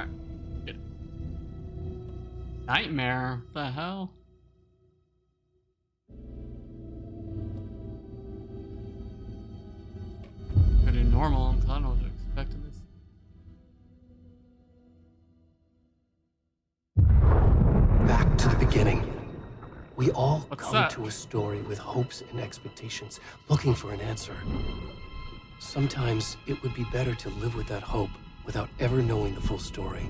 Alright. Good. Nightmare? What the hell? I do normal, I don't know what to expect in this. Back to the beginning. We all What's come that? to a story with hopes and expectations, looking for an answer. Sometimes it would be better to live with that hope without ever knowing the full story.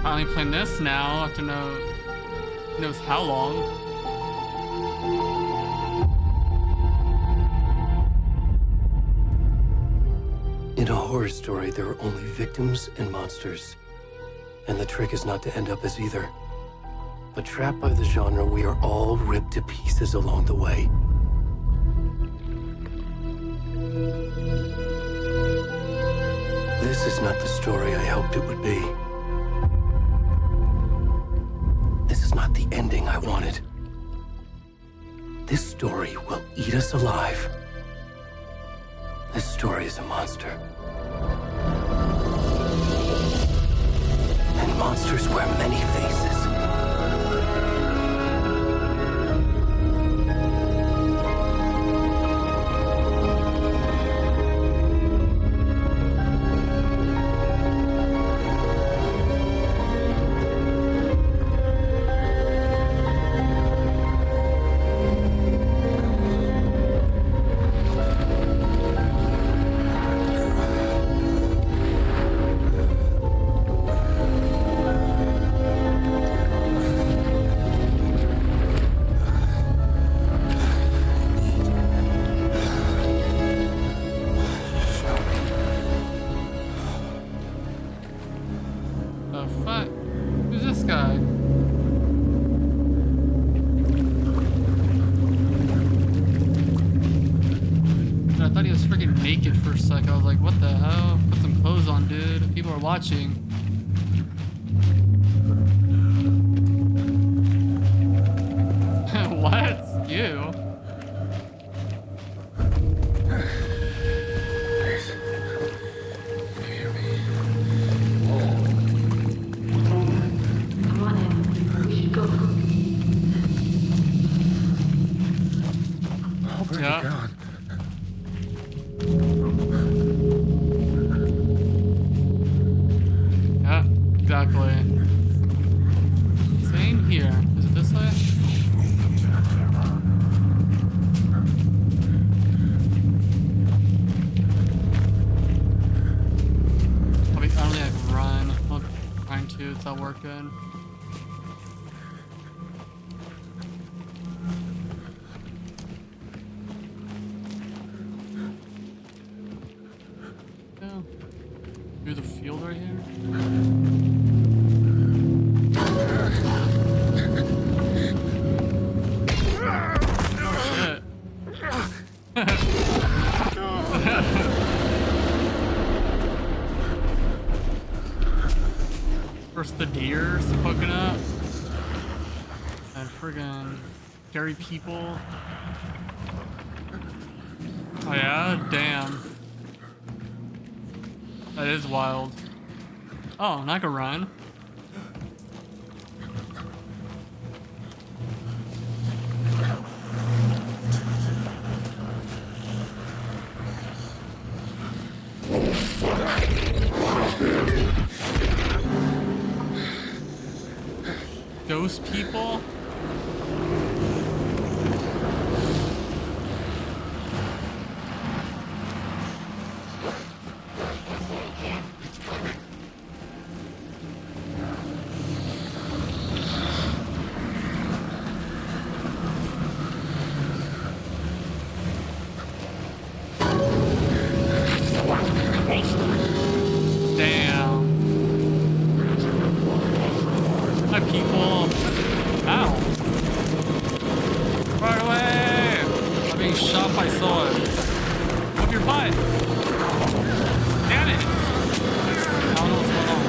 Finally playing this now after knows how long. In a horror story, there are only victims and monsters. And the trick is not to end up as either. But trapped by the genre, we are all ripped to pieces along the way. This is not the story I hoped it would be. This is not the ending I wanted. This story will eat us alive. This story is a monster. And monsters wear many faces. The fuck? Who's this guy? I thought he was freaking naked for a sec. I was like, what the hell? Put some clothes on, dude. People are watching. What? You? Please. Can you hear me? Come on in. We should go. Oh, where's Yeah. he gone? Yeah, exactly. Same here. Is it this way? I don't think I can run. I'm trying to, it's not working. Yeah. Through the field right here? Oh, shit. First the deers poking up. And friggin' scary people. Oh yeah? Damn. That is wild. Oh, and I can run. Ghost people? Damn. Hi, people. Ow. Right away. I'm being shot by sword. Move your butt. Damn it. I don't know what's going on.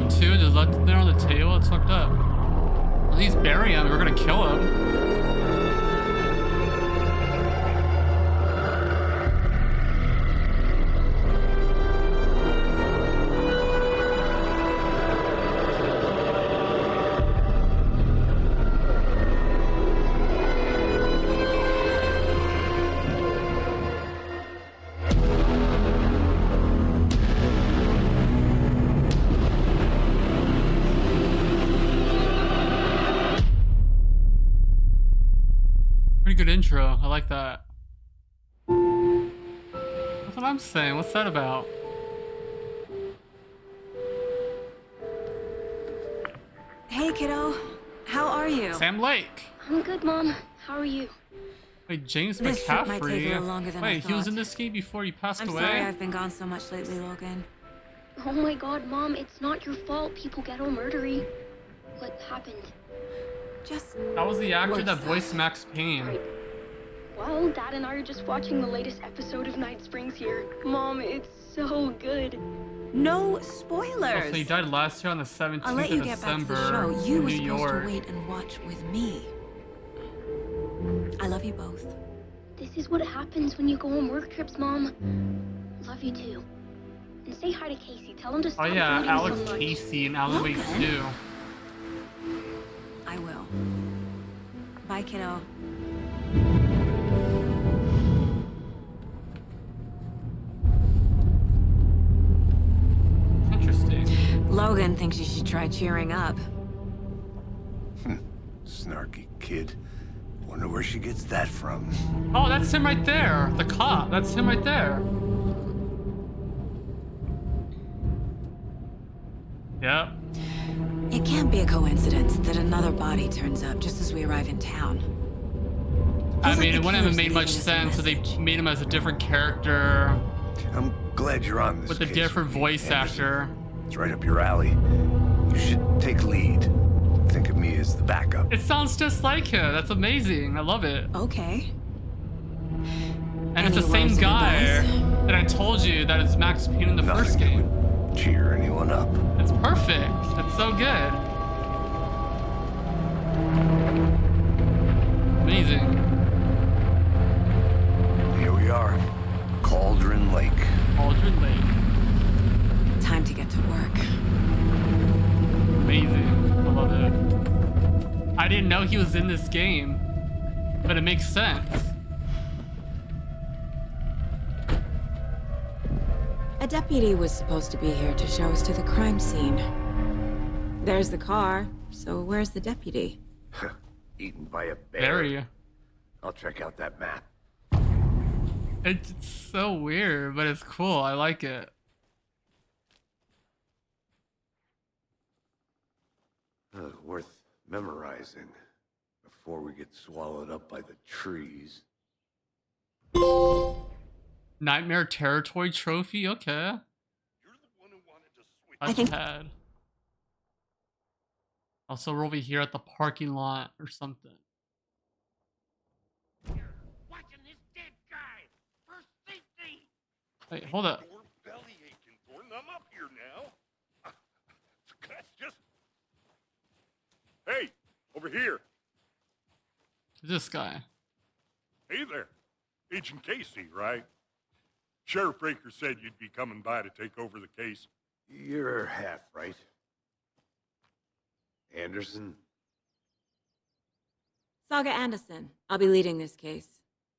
him too, just left him there on the table. It's fucked up. At least bury him. We're gonna kill him. Pretty good intro. I like that. That's what I'm saying. What's that about? Hey, kiddo. How are you? Sam Lake. I'm good, Mom. How are you? Wait, James This trip might take a McCaffrey. little longer than I Wait, he was thought. in this game before he passed I'm away? sorry I've been gone so much lately, Logan. Oh my god, Mom, it's not your fault people get all murdery. What happened? Just That was the actor What's that that? voiced Max Payne. Right. Well, Dad and I are just watching the latest episode of Night Springs here. Mom, it's so good. no Oh, spoilers. so he died last year on the 17th I'll let of you get back to December the show. You in were New supposed York. to wait and watch with me. I love you both. This is what happens when you go on work trips, Mom. Love you too. And say hi to Casey. Tell him to Oh stop yeah, brooding Alex so much. Casey and Alan Wake Logan? too. I will. Bye, kiddo. Interesting. Logan thinks you should try cheering up. Snarky kid. Wonder where she gets that from. Oh, that's him right there. The cop. That's him right there. Yep. It can't be a coincidence that another body turns up just as we arrive in town. I Feels like mean, the it wouldn't have killer's made much leaving us a sense if they message. made him as a different character I'm glad you're on this with a case different with me, voice Anderson. actor. It's right up your alley. You should take lead. Think of me as the backup. It sounds just like him. That's amazing. I love it. Okay. And it's the Any same words of guy advice? that I told you that it's Max Payne in the first Nothing game. that would cheer anyone up. It's perfect. It's so good. Amazing. Here we are. Cauldron Lake. Aldrin Lake. Time to get to work. Amazing. I love it. I didn't know he was in this game, but it makes sense. A deputy was supposed to be here to show us to the crime scene. There's the car, so where's the deputy? Eaten by a bear. Very. I'll check out that map. It's so weird, but it's cool. I like it. Worth memorizing before we get swallowed up by the trees. Nightmare Territory trophy. Okay. I think- Pad. Also, we're over here at the parking lot or something. Watching this dead guy for safety. Wait, hold up. Your belly aching, Thornton. I'm up here now. That's just. Hey, over here. This guy. Hey there, Agent Casey, right? Sheriff Breaker said you'd be coming by to take over the case. You're half right. Anderson? Saga Anderson. I'll be leading this case.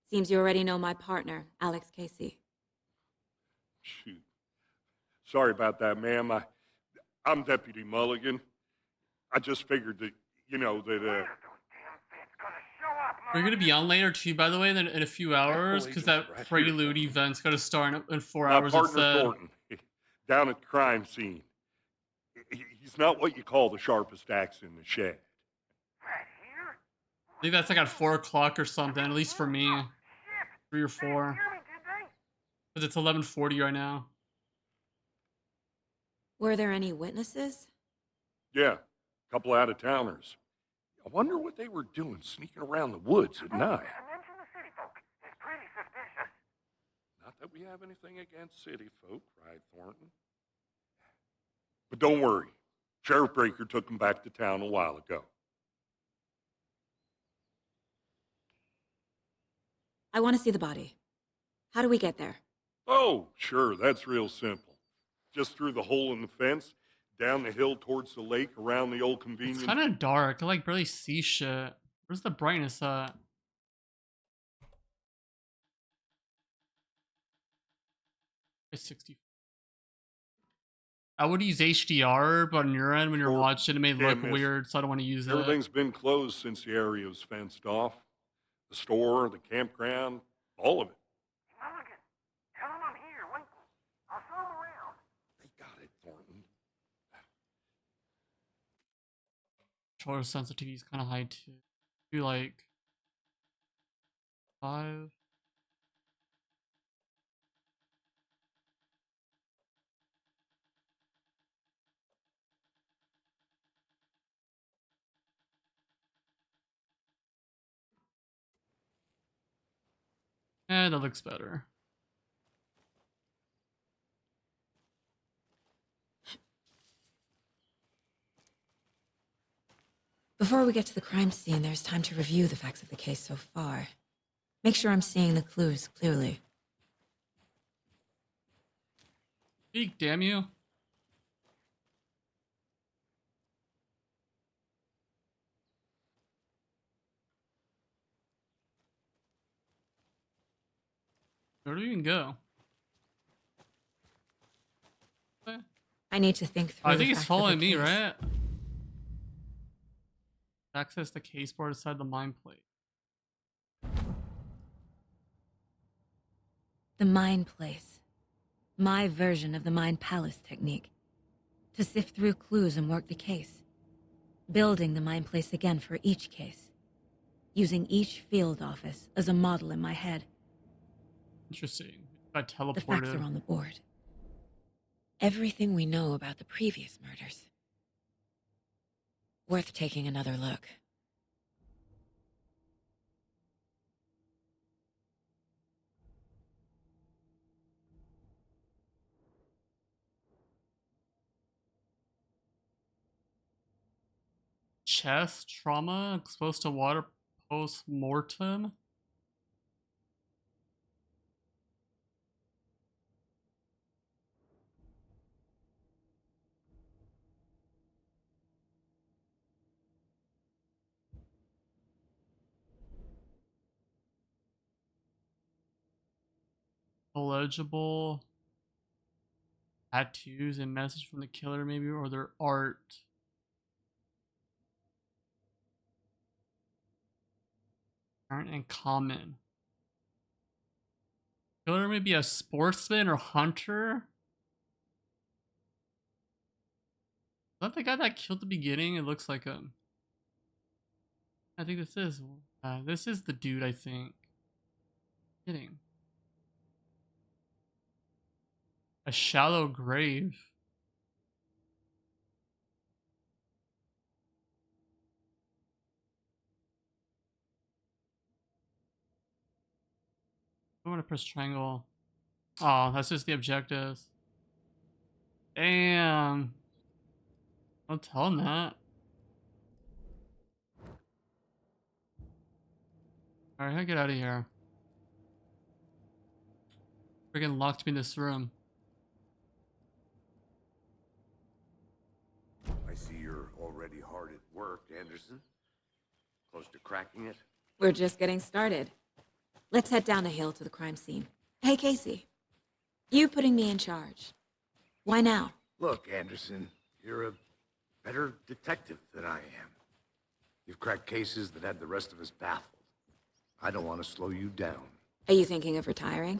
Seems you already know my partner, Alex Casey. Shoot. Sorry about that, ma'am. I'm Deputy Mulligan. I just figured that, that, We're gonna be on later too, by the way, in a few hours, because that Right here. Prelude event's gonna start in 4 my hours. It partner said. Thornton, down at the crime scene. He's not what you call the sharpest axe in the shed. I think that's like at 4 o'clock or something, at least for me. 3 or 4. Because it's 11:40 right now. Were there any witnesses? Yeah, a couple out-of-towners. I wonder what they were doing sneaking around the woods at night. Not that we have anything against city folk, cried Thornton. But don't worry, Sheriff Breaker took him back to town a while ago. I want to see the body. How do we get there? Oh, sure, that's real simple. Just through the hole in the fence, down the hill towards the lake, around the old convenience. It's kind of dark. I like barely see shit. Where's the brightness at? It's 60. I would use HDR, but on your end, when you're Sure. watching, it may Can't look miss. weird, so I don't want to use it. Everything's been closed since the area was fenced off. The store, the campground, all of it. Mulligan, tell him I'm here. Wait. I'll show him around. I got it, Thornton. Controller sensitivity is kind of high too. Do like 5. Eh, that looks better. Before we get to the crime scene, there's time to review the facts of the case so far. Make sure I'm seeing the clues clearly. Speak, damn you. Where do we even go? Eh. I need to think through. I the think it's facts of the following me, case. right? Access the case board inside the mind plate. The Mind Place. My version of the Mind Palace technique. To sift through clues and work the case. Building the Mind Place again for each case. Using each field office as a model in my head. Interesting. I The facts teleported. are on the board. Everything we know about the previous murders. Worth taking another look. Chest trauma exposed to water post mortem. Illegible tattoos and message from the killer, maybe, or their art. Aren't in common. Killer may be a sportsman or hunter. Is that the guy that killed at the beginning? It looks like him. I think this is the dude, I think. Kidding. A shallow grave. I want to press triangle. Oh, that's just the objectives. Damn. Don't tell him that. Alright, how to get out of here? Friggin' locked me in this room. I see you're already hard at work, Anderson. Close to cracking it? We're just getting started. Let's head down the hill to the crime scene. Hey, Casey. You putting me in charge. Why now? Look, Anderson, you're a better detective than I am. You've cracked cases that had the rest of us baffled. I don't want to slow you down. Are you thinking of retiring?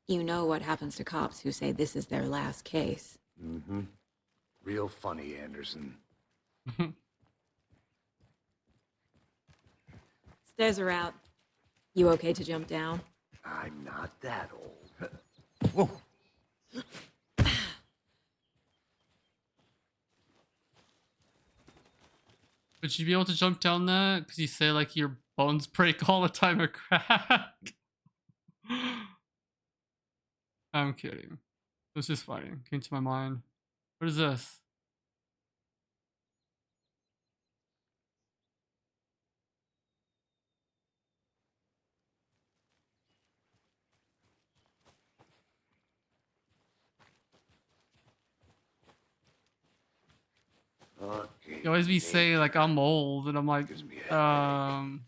You know what happens to cops who say this is their last case. Mm-hmm. Real funny, Anderson. Stairs are out. You okay to jump down? I'm not that old. Whoa. Would you be able to jump down that? Because you say like your bones break all the time or crack. I'm kidding. It was just funny. Came to my mind. What is this? way You always be of saying like nature. I'm old, and I'm like, Gives me a headache.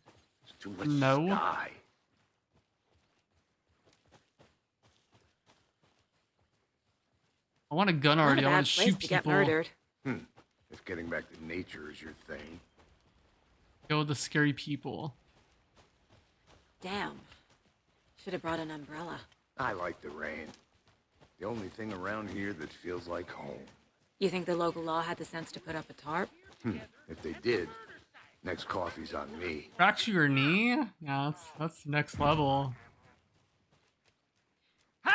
There's too much no. sky. I want a gun Not a already. I want bad to place shoot to get people. murdered. If getting back to nature is your thing. Kill the scary people. Damn. Should have brought an umbrella. I like the rain. The only thing around here that feels like home. You think the local law had the sense to put up a tarp? If they did, next coffee's on me. Fracture your knee? Yeah, that's next level.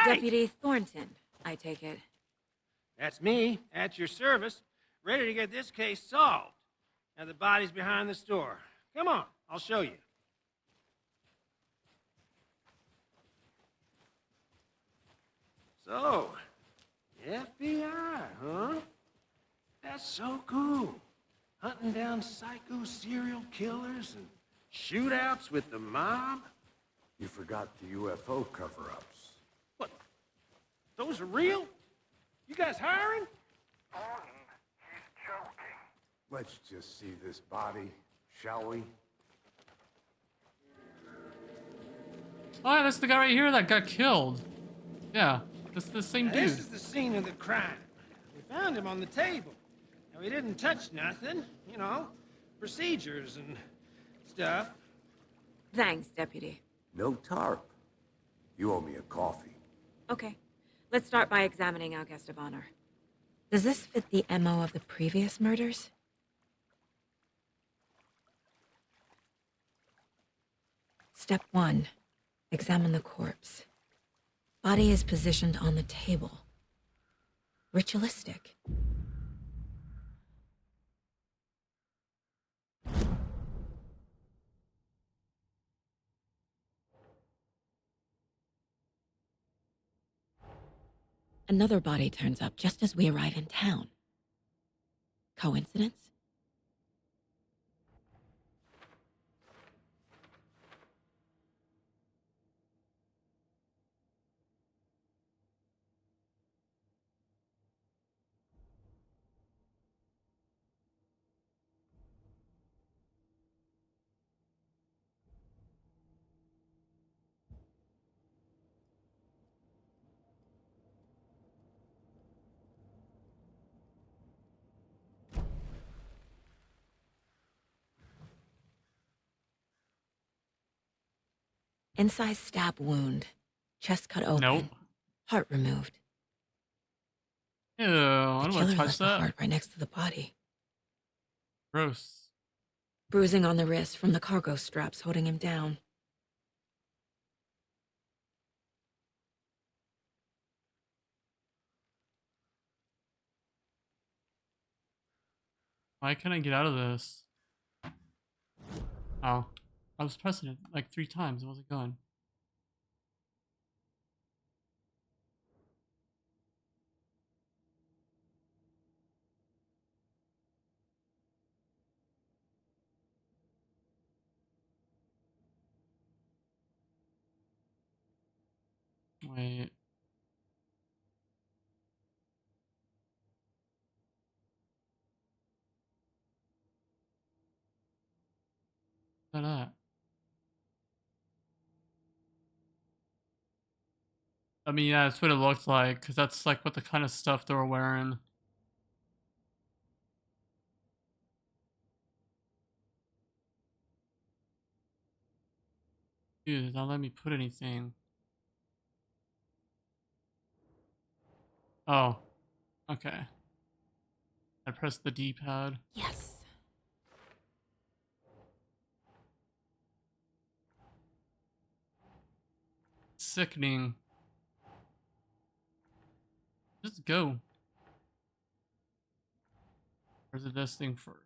Deputy Thornton, I take it. That's me, at your service, ready to get this case solved. Now the body's behind the store. Come on, I'll show you. So, FBI, huh? That's so cool. Hunting down psycho serial killers and shootouts with the mob. You forgot the UFO cover-ups. What? Those are real? You guys hiring? Thornton, he's joking. Let's just see this body, shall we? Oh, yeah, that's the guy right here that got killed. Yeah, that's the same Now, dude. this is the scene of the crime. We found him on the table. Now, he didn't touch nothing, you know, procedures and stuff. Thanks, Deputy. No tarp. You owe me a coffee. Okay. Let's start by examining our guest of honor. Does this fit the MO of the previous murders? Step 1. Examine the corpse. Body is positioned on the table. Ritualistic. Another body turns up just as we arrive in town. Coincidence? Incised stab wound. Chest cut open. Nope. Heart removed. Ew, I The don't want killer to touch left the that. heart right next to the body. Gross. Bruising on the wrist from the cargo straps holding him down. Why can't I get out of this? Oh, I was pressing it like 3 times. It wasn't going. Wait. What's that at? I mean, yeah, that's what it looked like, because that's like what the kind of stuff they were wearing. Dude, it's not letting me put anything. Oh, okay. I pressed the D-pad. Yes. Sickening. Just go. Where's the this thing for?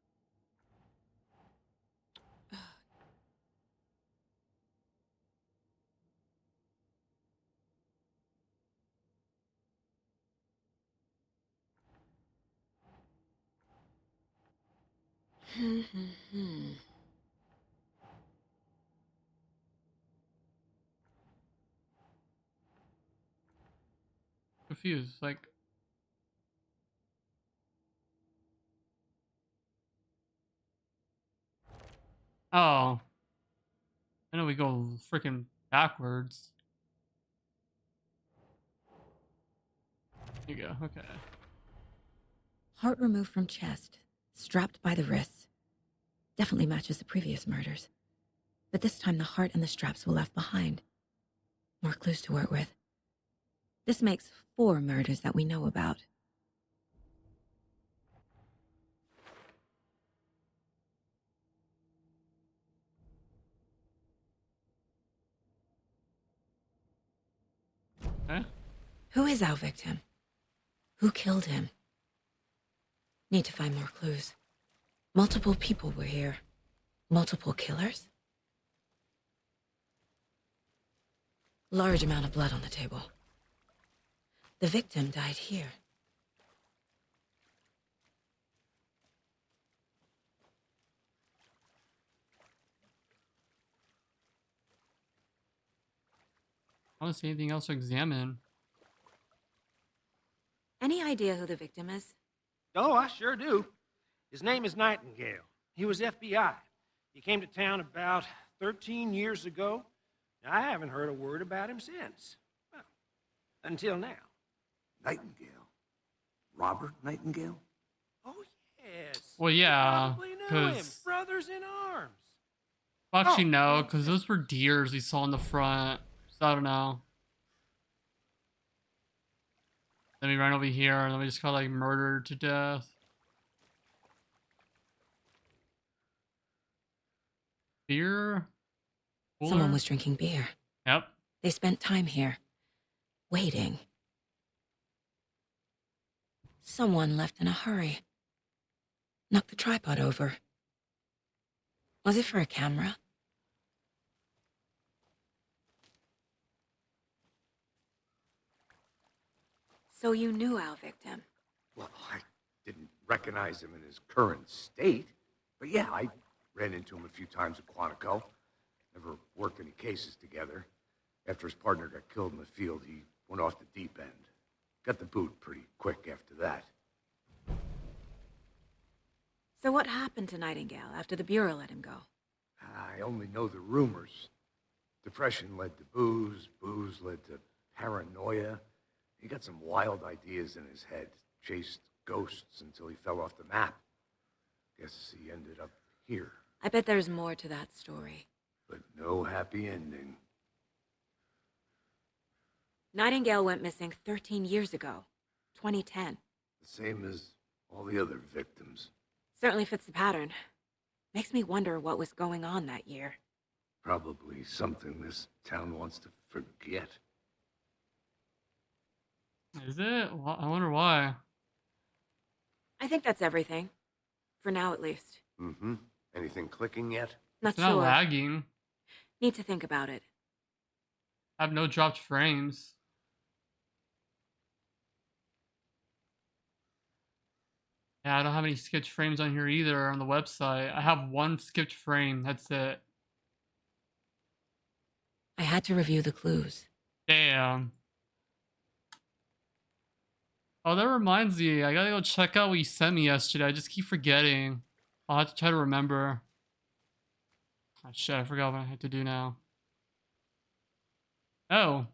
Confused. Like, Oh, I know we go freaking backwards. Here you go. Okay. Heart removed from chest, strapped by the wrists. Definitely matches the previous murders. But this time the heart and the straps were left behind. More clues to work with. This makes 4 murders that we know about. Okay. Who is our victim? Who killed him? Need to find more clues. Multiple people were here. Multiple killers? Large amount of blood on the table. The victim died here. I don't see anything else to examine. Any idea who the victim is? Oh, I sure do. His name is Nightingale. He was FBI. He came to town about 13 years ago. I haven't heard a word about him since. Well, until now. Nightingale? Robert Nightingale? Oh, yes. Well, You yeah, probably knew him. because Brothers in arms. well, actually Oh. no, because those were deers we saw in the front. So I don't know. Then we ran over here, and then we just got like murdered to death. Beer? Someone Cooler? was drinking beer. Yep. They spent time here. Waiting. Someone left in a hurry. Knocked the tripod over. Was it for a camera? So you knew our victim. Well, I didn't recognize him in his current state. But yeah, I ran into him a few times at Quantico. Never worked any cases together. After his partner got killed in the field, he went off the deep end. Got the boot pretty quick after that. So what happened to Nightingale after the Bureau let him go? I only know the rumors. Depression led to booze, booze led to paranoia. He got some wild ideas in his head, chased ghosts until he fell off the map. Guess he ended up here, I bet there's more to that story. but no happy ending. Nightingale went missing 13 years ago. 2010. The same as all the other victims. Certainly fits the pattern. Makes me wonder what was going on that year. Probably something this town wants to forget. Is it? I wonder why. I think that's everything. For now, at least. Mm-hmm. Anything clicking yet? Not It's not sure. lagging. Need to think about it. I have no dropped frames. Yeah, I don't have any skipped frames on here either on the website. I have 1 skipped frame. That's it. I had to review the clues. Damn. Oh, that reminds me. I gotta go check out what you sent me yesterday. I just keep forgetting. I'll have to try to remember. Oh, shit, I forgot what I had to do now. Oh.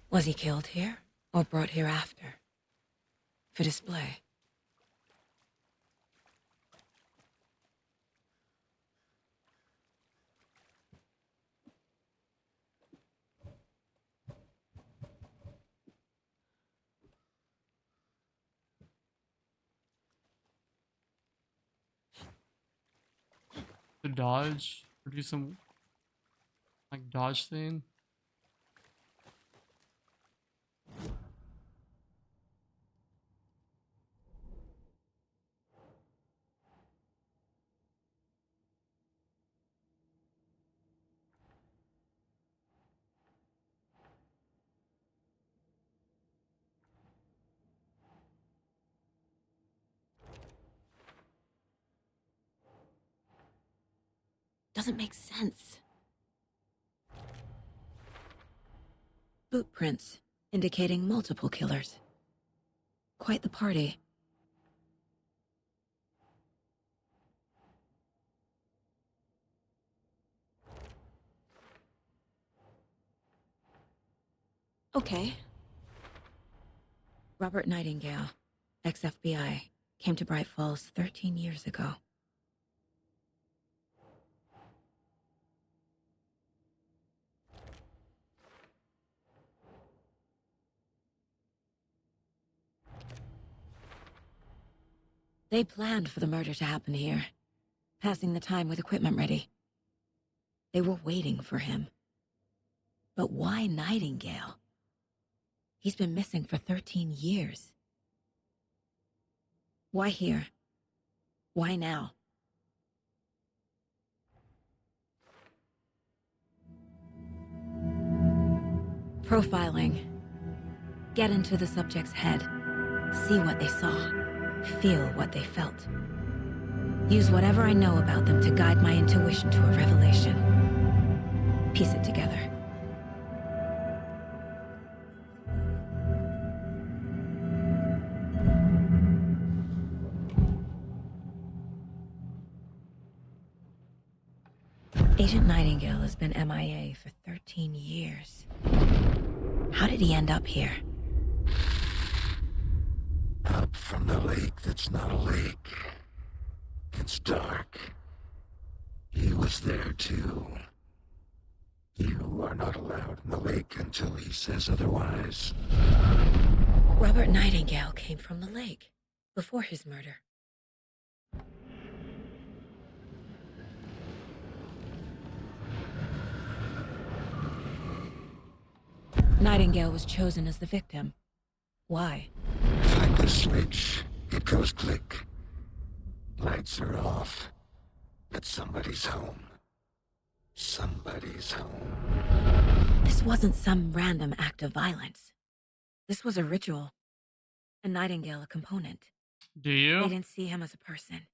Was he killed here or brought here after? For display. The dodge. Or do some like dodge thing. Doesn't make sense. Boot prints, indicating multiple killers. Quite the party. Okay. Robert Nightingale, ex-FBI, came to Bright Falls 13 years ago. They planned for the murder to happen here, passing the time with equipment ready. They were waiting for him. But why Nightingale? He's been missing for 13 years. Why here? Why now? Profiling. Get into the subject's head. See what they saw. Feel what they felt. Use whatever I know about them to guide my intuition to a revelation. Piece it together. Agent Nightingale has been MIA for 13 years. How did he end up here? Up from the lake that's not a lake. It's dark. He was there too. You are not allowed in the lake until he says otherwise. Robert Nightingale came from the lake, before his murder. Nightingale was chosen as the victim. Why? Find the switch. It goes click. Lights are off. But somebody's home. Somebody's home. This wasn't some random act of violence. This was a ritual. And Nightingale a component. Do They you? didn't see him as a person.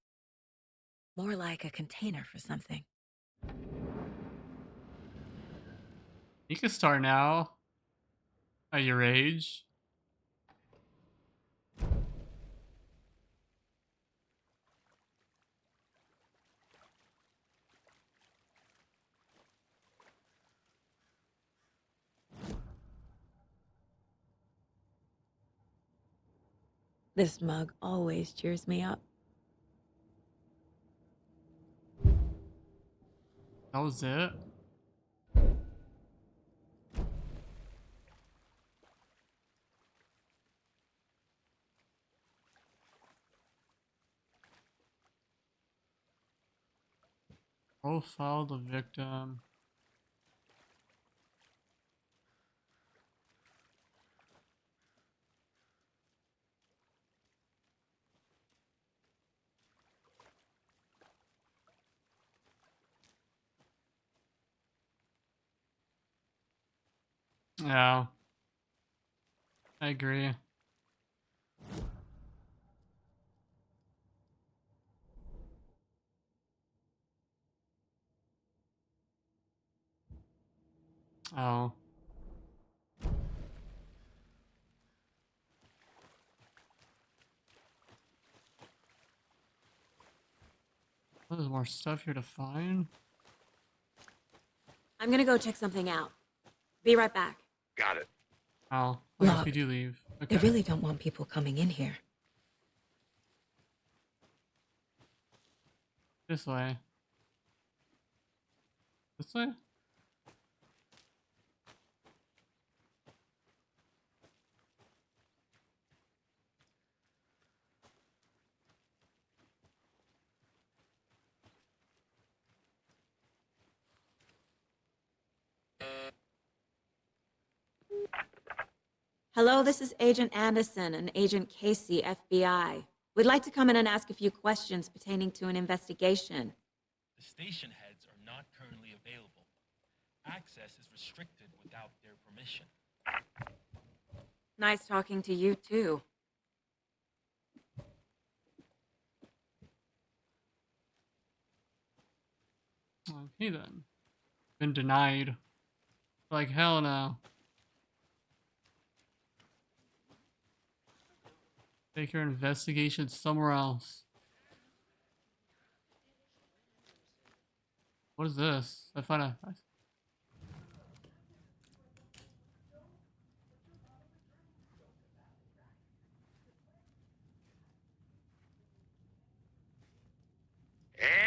More like a container for something. You can start now. At your age. This mug always cheers me up. That was it. Profile the victim. Yeah. I agree. Oh. There's more stuff here to find. I'm gonna go check something out. Be right back. Got it. Oh, I guess Look, we do leave. They Okay. really don't want people coming in here. This way. This way? Hello, this is Agent Anderson and Agent Casey, FBI. We'd like to come in and ask a few questions pertaining to an investigation. The station heads are not currently available. Access is restricted without their permission. Nice talking to you, too. Okay then. Been denied. Like hell no. Take your investigation somewhere else. What is this? I find a.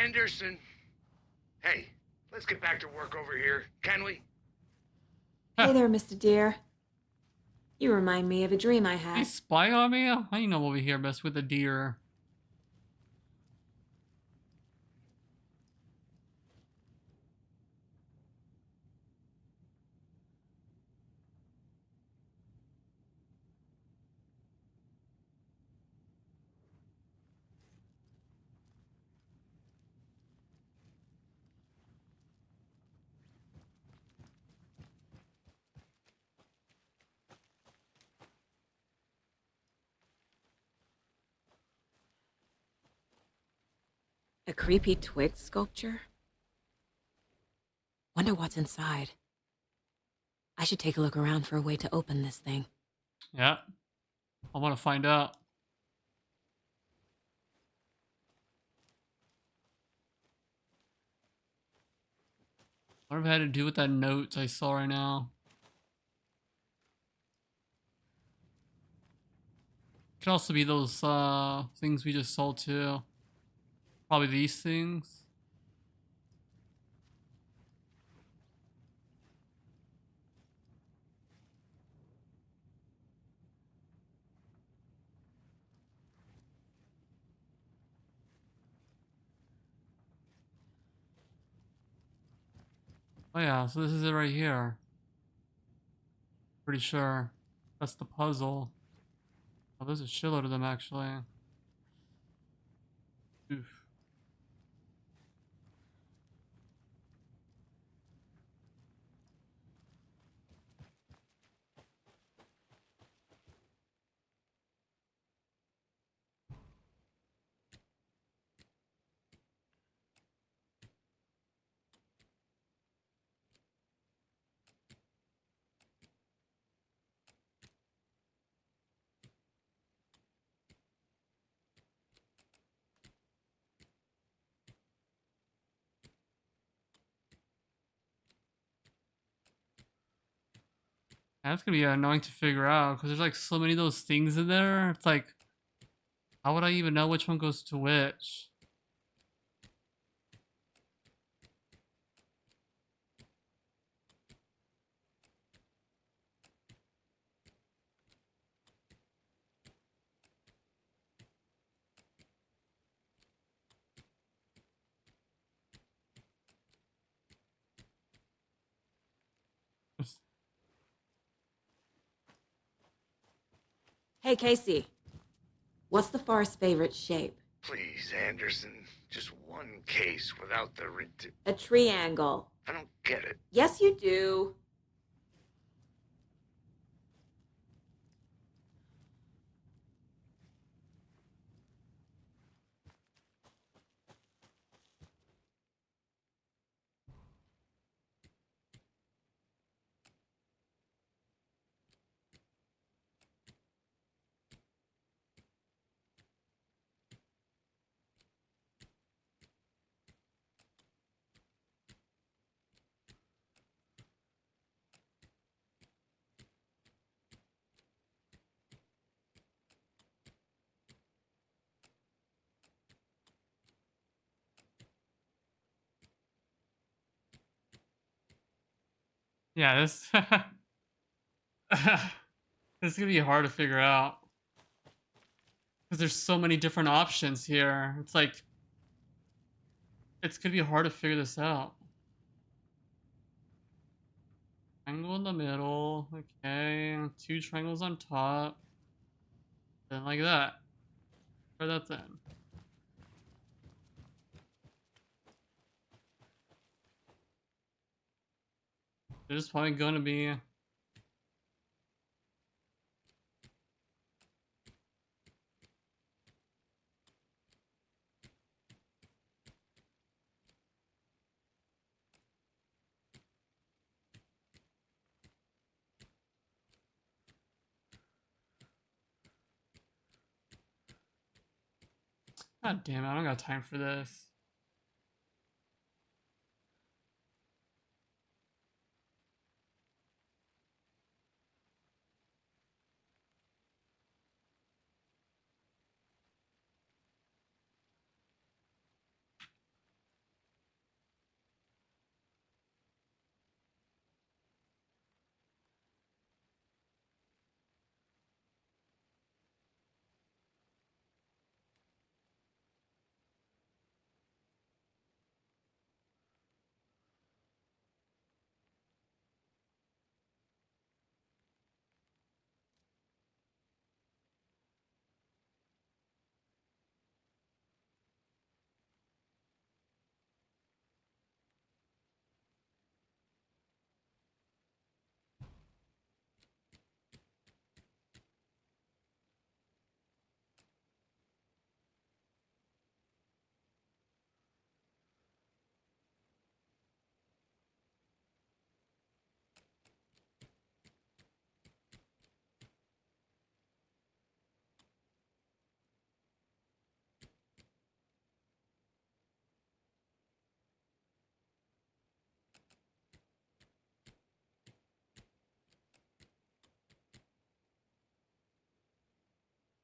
Anderson. Hey, let's get back to work over here, can we? Hey there, Mr. Deer. You remind me of a dream I They had. spy on me? I ain't know over here mess with a deer. A creepy twig sculpture? Wonder what's inside. I should take a look around for a way to open this thing. Yeah. I want to find out. What have I had to do with that note I saw right now? Could also be those things we just saw too. Probably these things. Oh yeah, so this is it right here. Pretty sure. That's the puzzle. Oh, there's a shitload of them actually. Oof. That's gonna be annoying to figure out because there's like so many of those things in there. It's like, how would I even know which one goes to which? Hey, Casey. What's the forest's favorite shape? Please, Anderson. Just one case without the A triangle. I don't get it. Yes, you do. Yeah, this this is gonna be hard to figure out because there's so many different options here. It's like it's gonna be hard to figure this out. Triangle in the middle, okay. Two triangles on top, then like that. Try that then. There's probably gonna be. God damn it, I don't got time for this.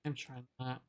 I'm trying that.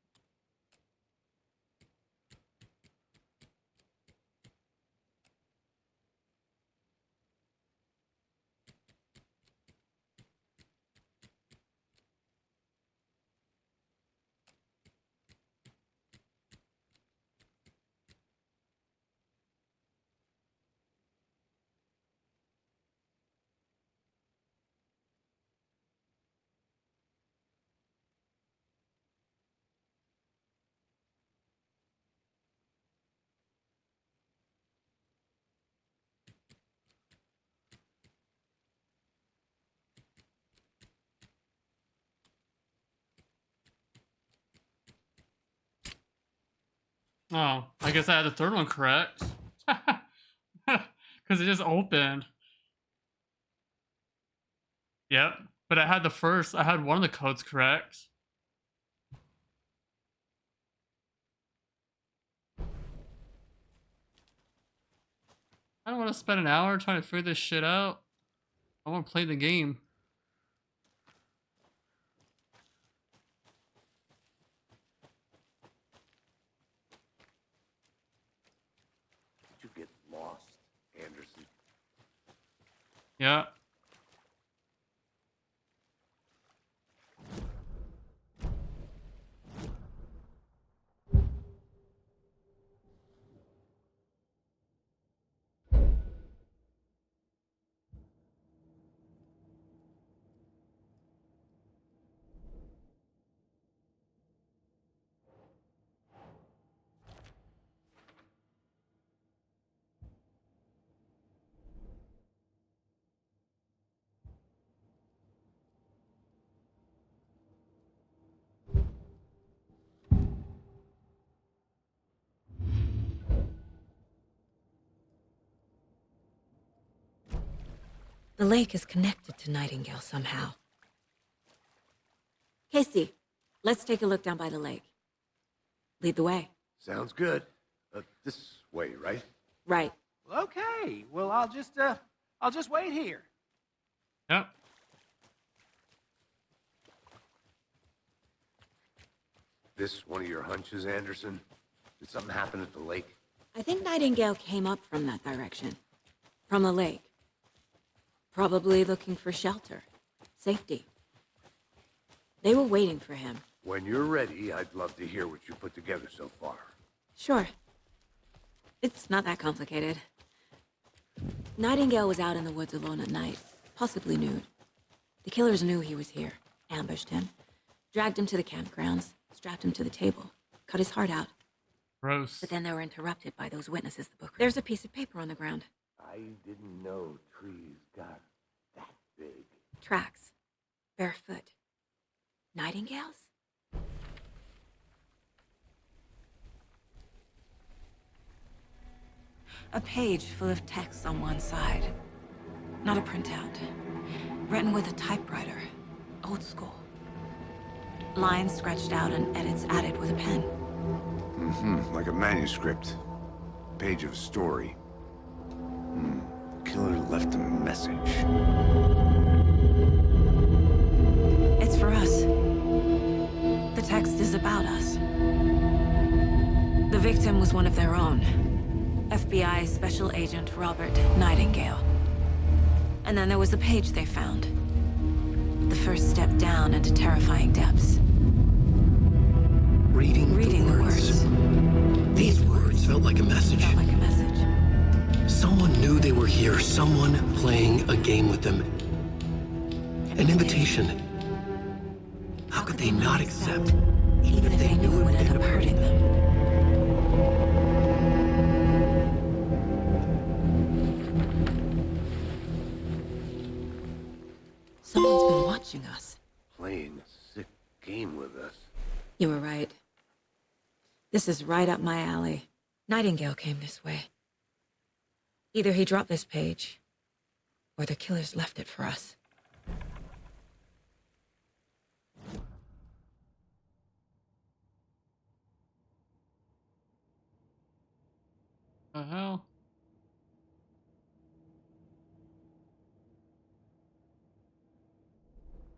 Oh, I guess I had the third one correct. Because it just opened. Yep. But I had I had one of the codes correct. I don't want to spend an hour trying to figure this shit out. I want to play the game. Did you get lost, Anderson? Yeah. The lake is connected to Nightingale somehow. Casey, let's take a look down by the lake. Lead the way. Sounds good. This way, right? Right. Okay. Well, I'll just wait here. Yep. This one of your hunches, Anderson? Did something happen at the lake? I think Nightingale came up from that direction. From the lake. Probably looking for shelter. Safety. They were waiting for him. When you're ready, I'd love to hear what you put together so far. Sure. It's not that complicated. Nightingale was out in the woods alone at night, possibly nude. The killers knew he was here, ambushed him, dragged him to the campgrounds, strapped him to the table, cut his heart out. Gross. But then they were interrupted by those witnesses the book. There's a piece of paper on the ground. I didn't know trees got that big. Tracks. Barefoot. Nightingales? A page full of text on one side. Not a printout. Written with a typewriter. Old school. Lines scratched out and edits added with a pen. Like a manuscript. Page of a story. Killer left a message. It's for us. The text is about us. The victim was one of their own. FBI Special Agent Robert Nightingale. And then there was the page they found. The first step down into terrifying depths. Reading the words. These words felt like a message. Felt like a message. Someone knew they were here. Someone playing a game with them. An invitation. How could they not accept, even if they knew it would end up hurting them? Someone's been watching us. Playing a sick game with us. You were right. This is right up my alley. Nightingale came this way. Either he dropped this page, or the killers left it for us. The hell?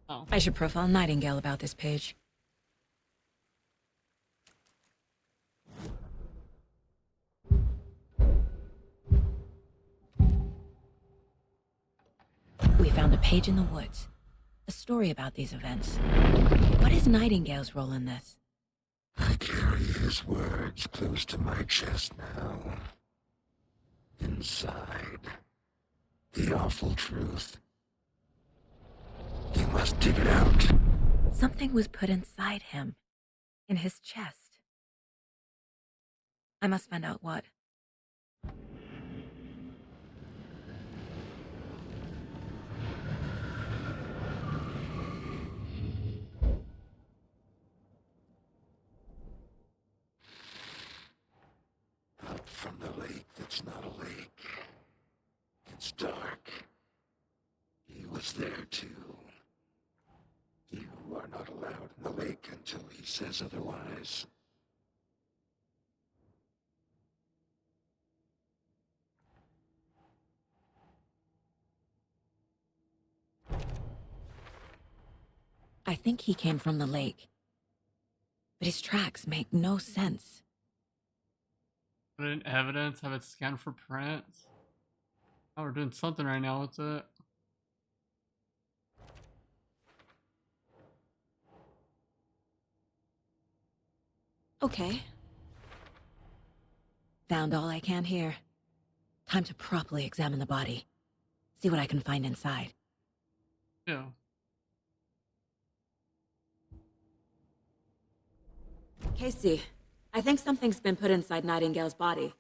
Oh. I should profile Nightingale about this page. We found a page in the woods. A story about these events. What is Nightingale's role in this? I carry his words close to my chest now. Inside, the awful truth. You must dig it out. Something was put inside him. In his chest. I must find out what. Up from the lake that's not a lake. It's dark. He was there too. You are not allowed in the lake until he says otherwise. I think he came from the lake. But his tracks make no sense. Put in evidence, have it scanned for prints. Oh, we're doing something right now with it. Okay. Found all I can here. Time to properly examine the body. See what I can find inside. Yeah. Casey, I think something's been put inside Nightingale's body.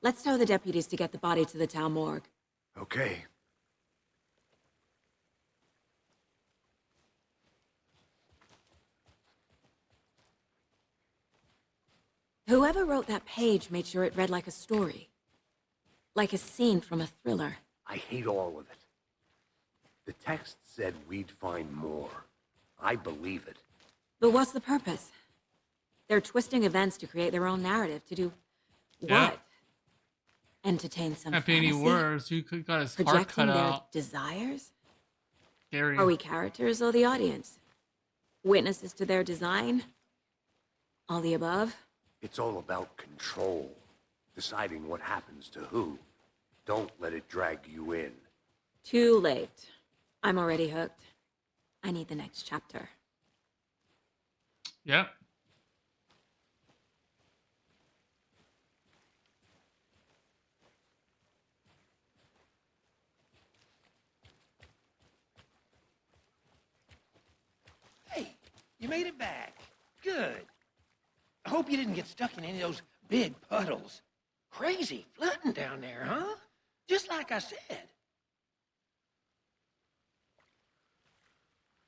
Let's tell the deputies to get the body to the town morgue. Okay. Whoever wrote that page made sure it read like a story. Like a scene from a thriller. I hate all of it. The text said we'd find more. I believe it. But what's the purpose? They're twisting events to create their own narrative, to do Yeah. what? Entertain some Can't be any fantasy? worse. You could got his heart Projecting cut their out. desires? Scary. Are we characters or the audience? Witnesses to their design? All the above? It's all about control. Deciding what happens to who. Don't let it drag you in. Too late. I'm already hooked. I need the next chapter. Yep. Hey, you made it back. Good. I hope you didn't get stuck in any of those big puddles. Crazy flooding down there, huh? Just like I said.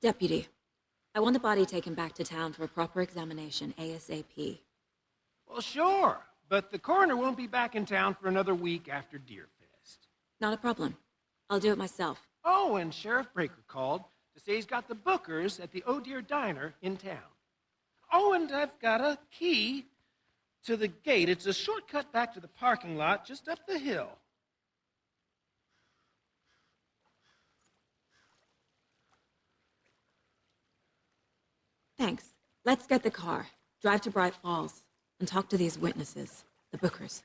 Deputy, I want the body taken back to town for a proper examination, ASAP. Well, sure. But the coroner won't be back in town for another week after Deerfest. Not a problem. I'll do it myself. Oh, and Sheriff Breaker called to say he's got the bookers at the Oh Dear Diner in town. Oh, and I've got a key to the gate. It's a shortcut back to the parking lot just up the hill. Thanks. Let's get the car, drive to Bright Falls, and talk to these witnesses, the Bookers.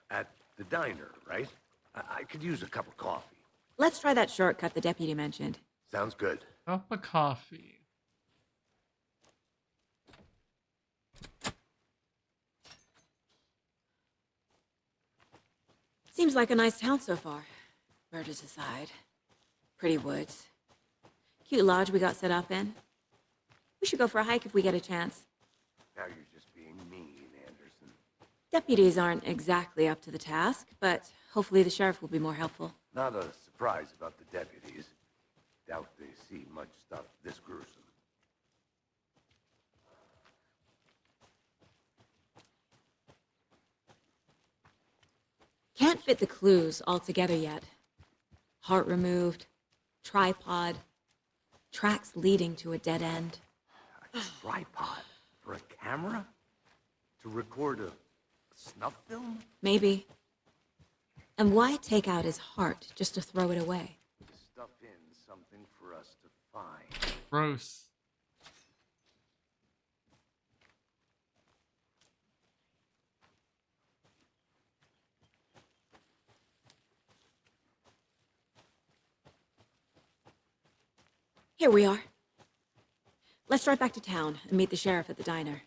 At the diner, right? I could use a cup of coffee. Let's try that shortcut the deputy mentioned. Sounds good. Cup of coffee. Seems like a nice town so far. Murders aside. Pretty woods. Cute lodge we got set up in. We should go for a hike if we get a chance. Now you're just being mean, Anderson. Deputies aren't exactly up to the task, but hopefully the sheriff will be more helpful. Not a surprise about the deputies. Doubt they see much stuff this gruesome. Can't fit the clues all together yet. Heart removed, tripod, tracks leading to a dead end. A tripod? For a camera? To record a snuff film? Maybe. And why take out his heart just to throw it away? Stuff in something for us to find. Gross. Here we are. Let's drive back to town and meet the sheriff at the diner.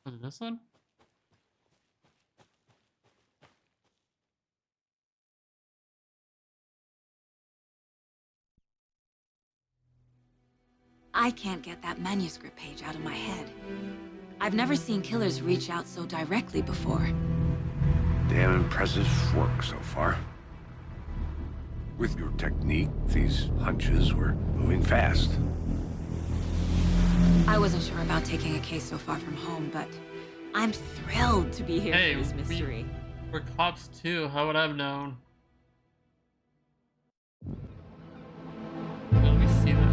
Was it this one? I can't get that manuscript page out of my head. I've never seen killers reach out so directly before. Damn impressive work so far. With your technique, these hunches were moving fast. I wasn't sure about taking a case so far from home, but I'm thrilled to be here Hey, for this mystery. We're cops too. How would I have known? Let me see this.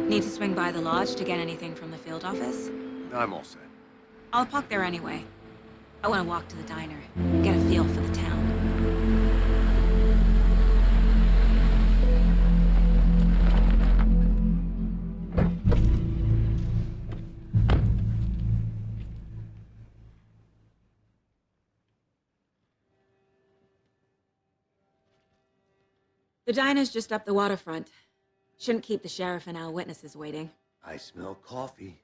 Need to swing by the lodge to get anything from the field office? I'm all set. I'll park there anyway. I want to walk to the diner, get a feel for the town. The diner's just up the waterfront. Shouldn't keep the sheriff and our witnesses waiting. I smell coffee.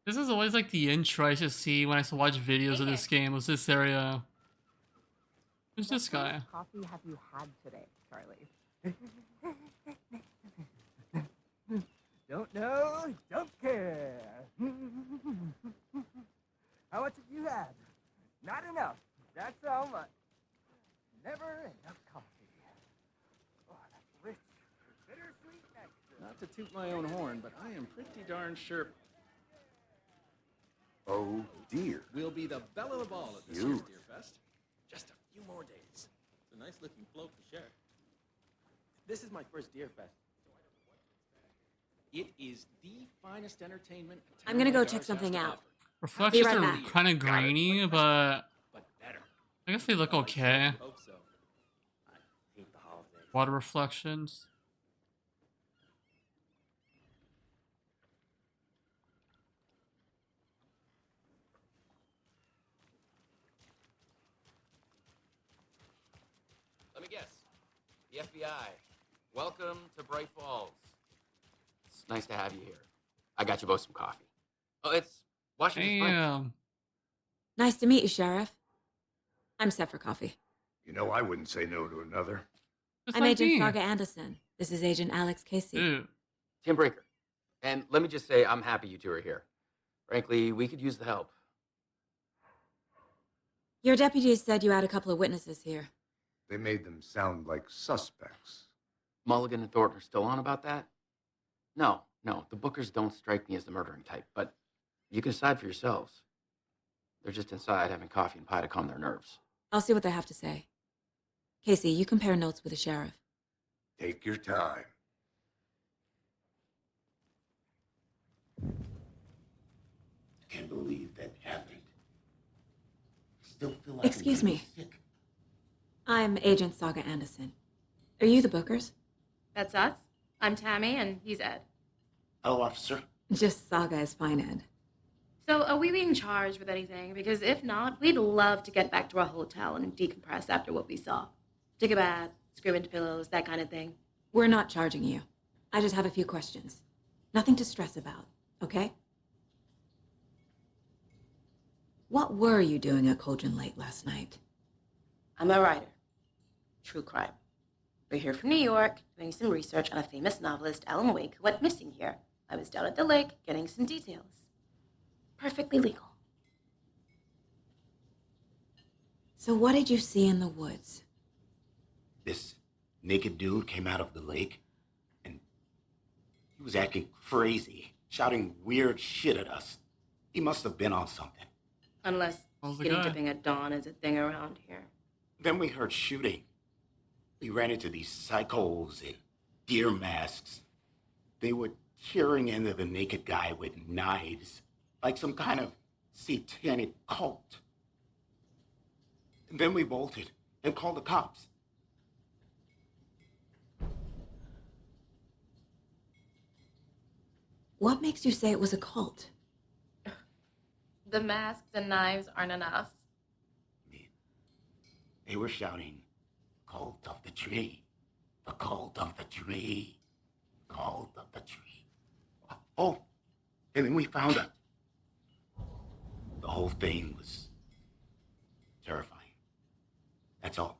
This is always like the intro I should see when I used to watch videos of this game. Was this area? Who's this guy? Coffee have you had today, Charlie? Don't know, don't care. How much have you had? Not enough. That's how much. Never enough coffee. Oh, that's rich. Bittersweet extra. Not to toot my own horn, but I am pretty darn sure Oh dear. we'll be the belle of the ball at this You. year's Deer Fest. Just a few more days. It's a nice looking float to share. This is my first Deer Fest. It is the finest entertainment. I'm gonna go check something out. Reflections right are back. kind of grainy, but better. I guess they look okay. Hope so. I hate the holidays. Water reflections. Let me guess. The FBI. Welcome to Bright Falls. It's nice to have you here. I got you both some coffee. Oh, it's Washington Springs. Damn. Nice to meet you, Sheriff. I'm set for coffee. You know, I wouldn't say no to another. I'm Agent Saga Anderson. This is Agent Alex Casey. Dude. Tim Breaker. And let me just say, I'm happy you two are here. Frankly, we could use the help. Your deputies said you had a couple of witnesses here. They made them sound like suspects. Mulligan and Thornton are still on about that? No, the Bookers don't strike me as the murdering type, but You can decide for yourselves. They're just inside having coffee and pie to calm their nerves. I'll see what they have to say. Casey, you compare notes with the sheriff. Take your time. Can't believe that happened. Still feel like Excuse me. I'm Agent Saga Anderson. Are you the Bookers? That's us. I'm Tammy, and he's Ed. Hello, officer. Just Saga is fine, Ed. So, are we being charged with anything? Because if not, we'd love to get back to our hotel and decompress after what we saw. Take a bath, scream into pillows, that kind of thing. We're not charging you. I just have a few questions. Nothing to stress about, okay? What were you doing at Cauldron Lake last night? I'm a writer. True crime. We're here from New York, doing some research on a famous novelist, Alan Wake, who went missing here. I was down at the lake, getting some details. Perfectly legal. So what did you see in the woods? This naked dude came out of the lake, and he was acting crazy, shouting weird shit at us. He must have been on something. Unless How's the skinny guy? dipping at dawn is a thing around here. Then we heard shooting. We ran into these psychos in deer masks. They were tearing into the naked guy with knives, like some kind of satanic cult. And then we bolted and called the cops. What makes you say it was a cult? The masks and knives aren't enough. They were shouting, "Cult of the tree, the cult of the tree, cult of the tree." Oh, and then we found her. The whole thing was terrifying. That's all.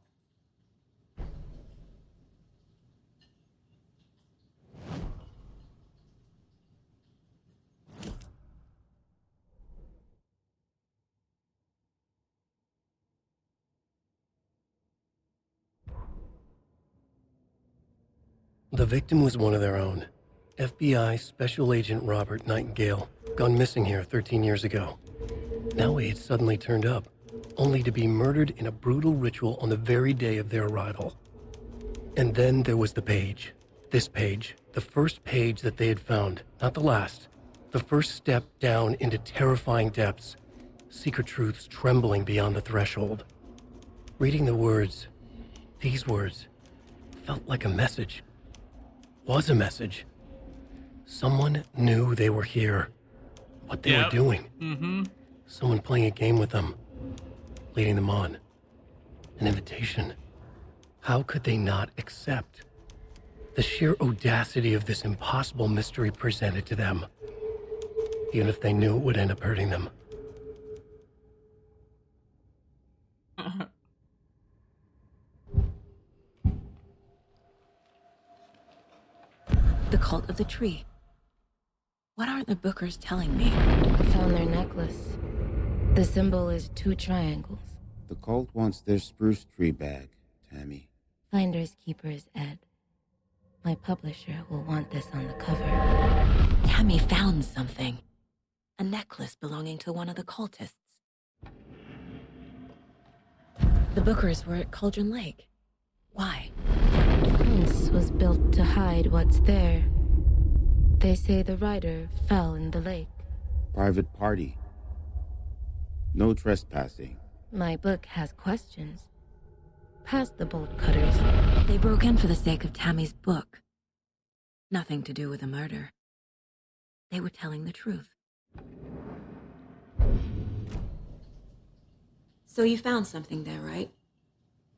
The victim was one of their own. FBI Special Agent Robert Nightingale, gone missing here 13 years ago. Now he had suddenly turned up, only to be murdered in a brutal ritual on the very day of their arrival. And then there was the page. This page, the first page that they had found, not the last. The first step down into terrifying depths, secret truths trembling beyond the threshold. Reading the words, these words, felt like a message. Was a message. Someone knew they were here, what they were doing. Mm-hmm. Someone playing a game with them, leading them on. An invitation. How could they not accept? The sheer audacity of this impossible mystery presented to them, even if they knew it would end up hurting them. The cult of the tree. What aren't the Bookers telling me? Found their necklace. The symbol is 2 triangles. The cult wants their spruce tree back, Tammy. Finders keepers, Ed. My publisher will want this on the cover. Tammy found something. A necklace belonging to one of the cultists. The Bookers were at Cauldron Lake. Why? The fence was built to hide what's there. They say the rider fell in the lake. Private party. No trespassing. My book has questions. Past the bolt cutters. They broke in for the sake of Tammy's book. Nothing to do with a murder. They were telling the truth. So you found something there, right?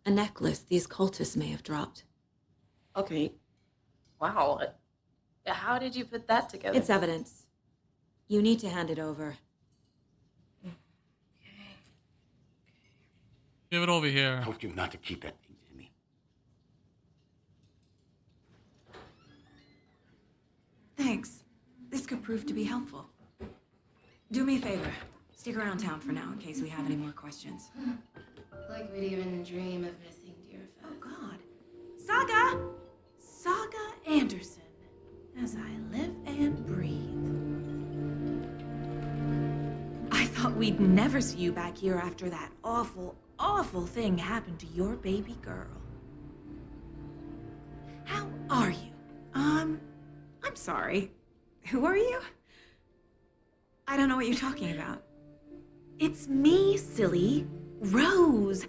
A necklace these cultists may have dropped. Okay. Wow. How did you put that together? It's evidence. You need to hand it over. Give it over here. I told you not to keep that thing to me. Thanks. This could prove to be helpful. Do me a favor. Stick around town for now in case we have any more questions. Like we'd even dream of missing dear Fez. Oh, God. Saga! Saga Anderson. As I live and breathe. thought we'd never see you back here after that awful, awful thing happened to your baby girl. How are you? I'm sorry. Who are you? I don't know what you're talking about. It's me, silly. Rose.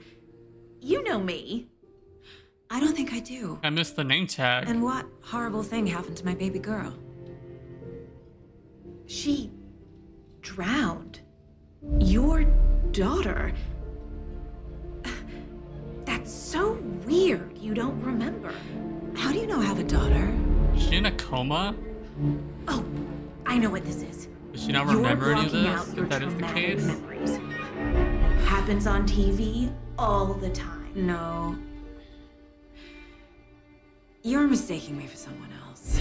You know me. I don't think I do. I missed the name tag. And what horrible thing happened to my baby girl? She drowned. Your daughter. That's so weird you don't remember. How do you know I have a daughter? Is she in a coma? Oh, I know what this is. Does she not You're remember any of blocking this? out your If that is the traumatic case. memories. Happens on TV all the time. No. You're mistaking me for someone else.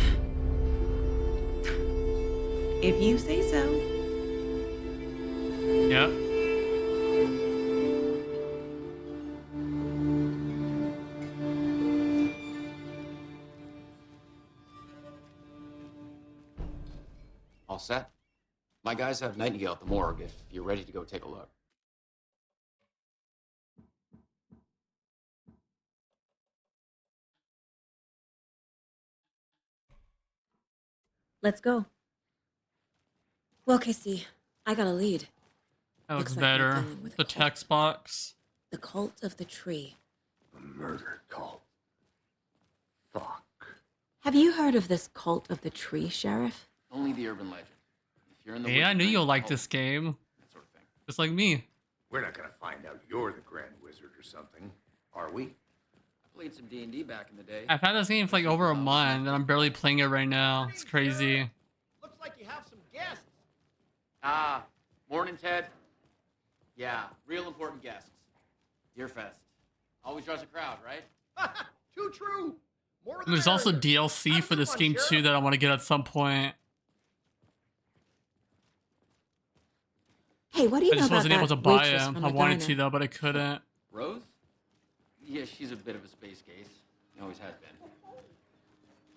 If you say so. Yep. All set? My guys have Nightingale at the morgue if you're ready to go take a look. Let's go. Well, Casey, I got a lead. That looks Looks like we're better. dealing with a The cult. text box. The cult of the tree. A murder cult. Fuck. Have you heard of this cult of the tree, Sheriff? Only the urban legend. If you're in the Hey, I woods knew tonight, you'll like oh, this game. that sort of thing. Just like me. We're not gonna find out you're the Grand Wizard or something, are we? I played some D&D back in the day. I've had this game for like over a month and I'm barely playing it right now. It's crazy. Looks like you have some guests. Ah, morning, Ted. Yeah, real important guests. Deerfest. Always draws a crowd, right? Too true. More There's also DLC for this game too that I want to get at some point. Hey, what do you I know just about wasn't able that to buy waitress them. from I the wanted diner? to though, but I couldn't. Rose? Yeah, she's a bit of a space case. She always has been.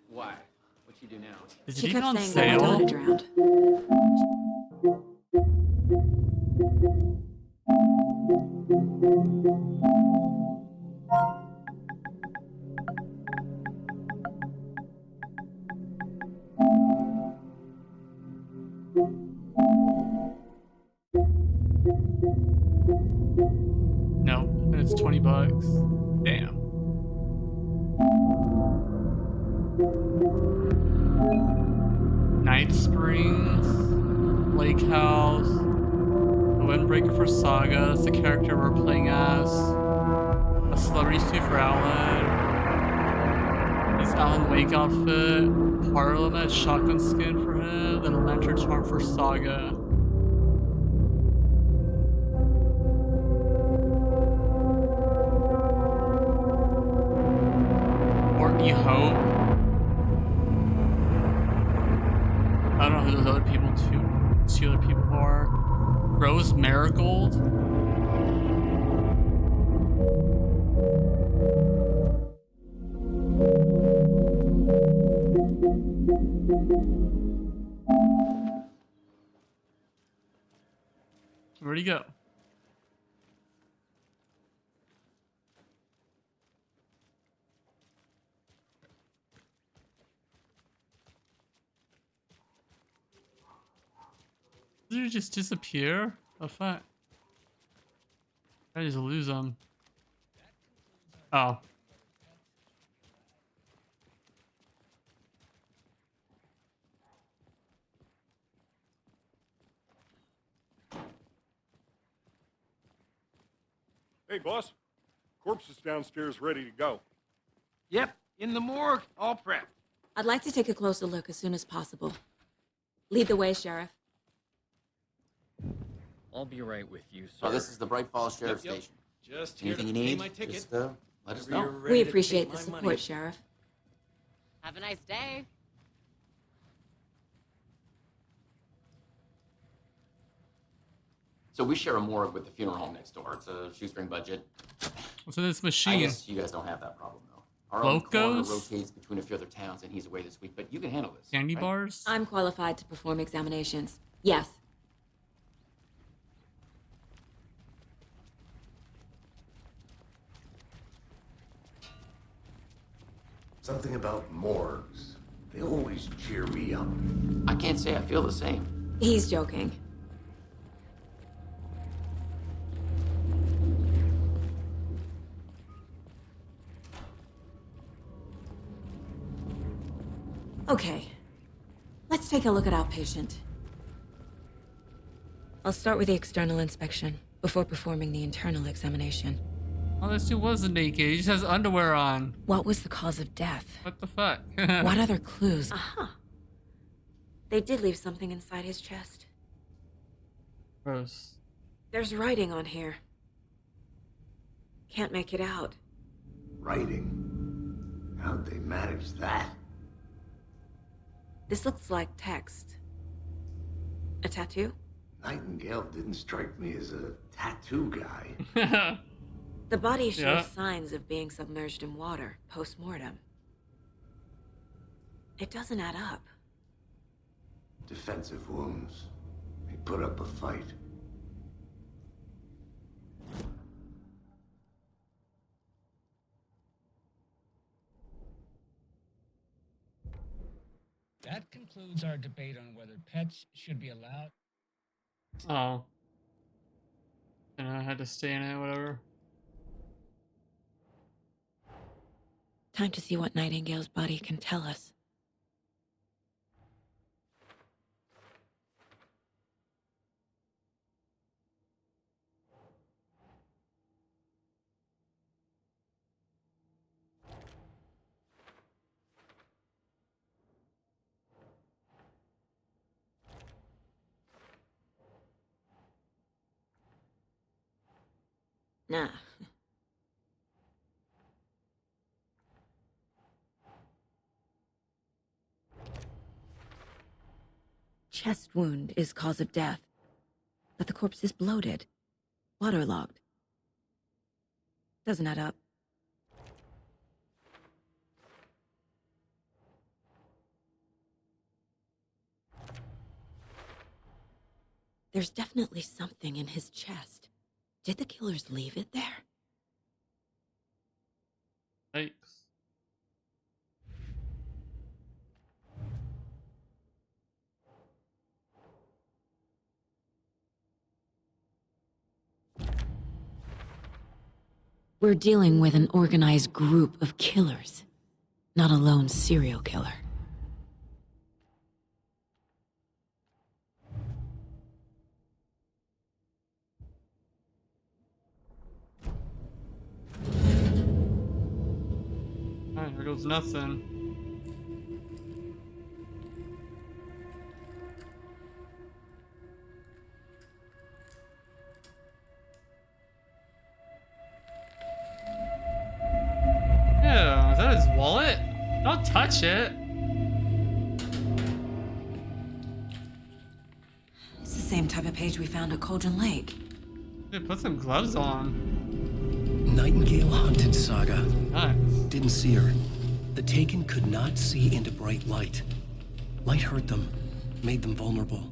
Why? What you do now? Is She it even kept on saying that my daughter sale? drowned. No, and it's $20. Damn. Night Springs, Lake House, the Windbreaker for Saga. That's the character we're playing as. A celebrity suit for Alan. His Alan Wake outfit. Parliament shotgun skin for him. Then a lantern charm for Saga. Or E-Hope. I don't know who those other people, two other people are. Rose Marigold. Where'd he go? Did he just disappear? Oh fuck. I just lose him. Oh. Hey, boss. Corpse is downstairs ready to go. Yep, in the morgue, all prepped. I'd like to take a closer look as soon as possible. Lead the way, Sheriff. I'll be right with you, sir. Oh, this is the Bright Falls Sheriff Yep. Station. Just here Anything to you pay need, my ticket. just let us Whenever you're know. ready We to appreciate take the my support, money. Sheriff. Have a nice day. So we share a morgue with the funeral home next door. It's a shoestring budget. What's in this I machine? guess you guys don't have that problem, though. Our own coroner Locos? rotates between a few other towns, and he's away this week, but you can handle this. Candy right? bars? I'm qualified to perform examinations. Yes. Something about morgues. They always cheer me up. I can't say I feel the same. He's joking. Okay, let's take a look at our patient. I'll start with the external inspection before performing the internal examination. Oh, this dude wasn't naked. He just has underwear on. What was the cause of death? What the fuck? What other clues? Uh-huh. They did leave something inside his chest. Gross. There's writing on here. Can't make it out. Writing? How'd they manage that? This looks like text. A tattoo? Nightingale didn't strike me as a tattoo guy. The body shows Yeah. signs of being submerged in water post-mortem. It doesn't add up. Defensive wounds. He put up a fight. That concludes our debate on whether pets should be allowed. Oh. And I had to stay in it, whatever. Time to see what Nightingale's body can tell us. Nah. Chest wound is cause of death, but the corpse is bloated, waterlogged. Doesn't add up. There's definitely something in his chest. Did the killers leave it there? Thanks. We're dealing with an organized group of killers, not a lone serial killer. Alright, here goes nothing. Yeah, is that his wallet? Don't touch it. It's the same type of page we found at Cauldron Lake. Dude, put some gloves on. Nightingale hunted Saga. Nice. Didn't see her. The Taken could not see into bright light. Light hurt them, made them vulnerable.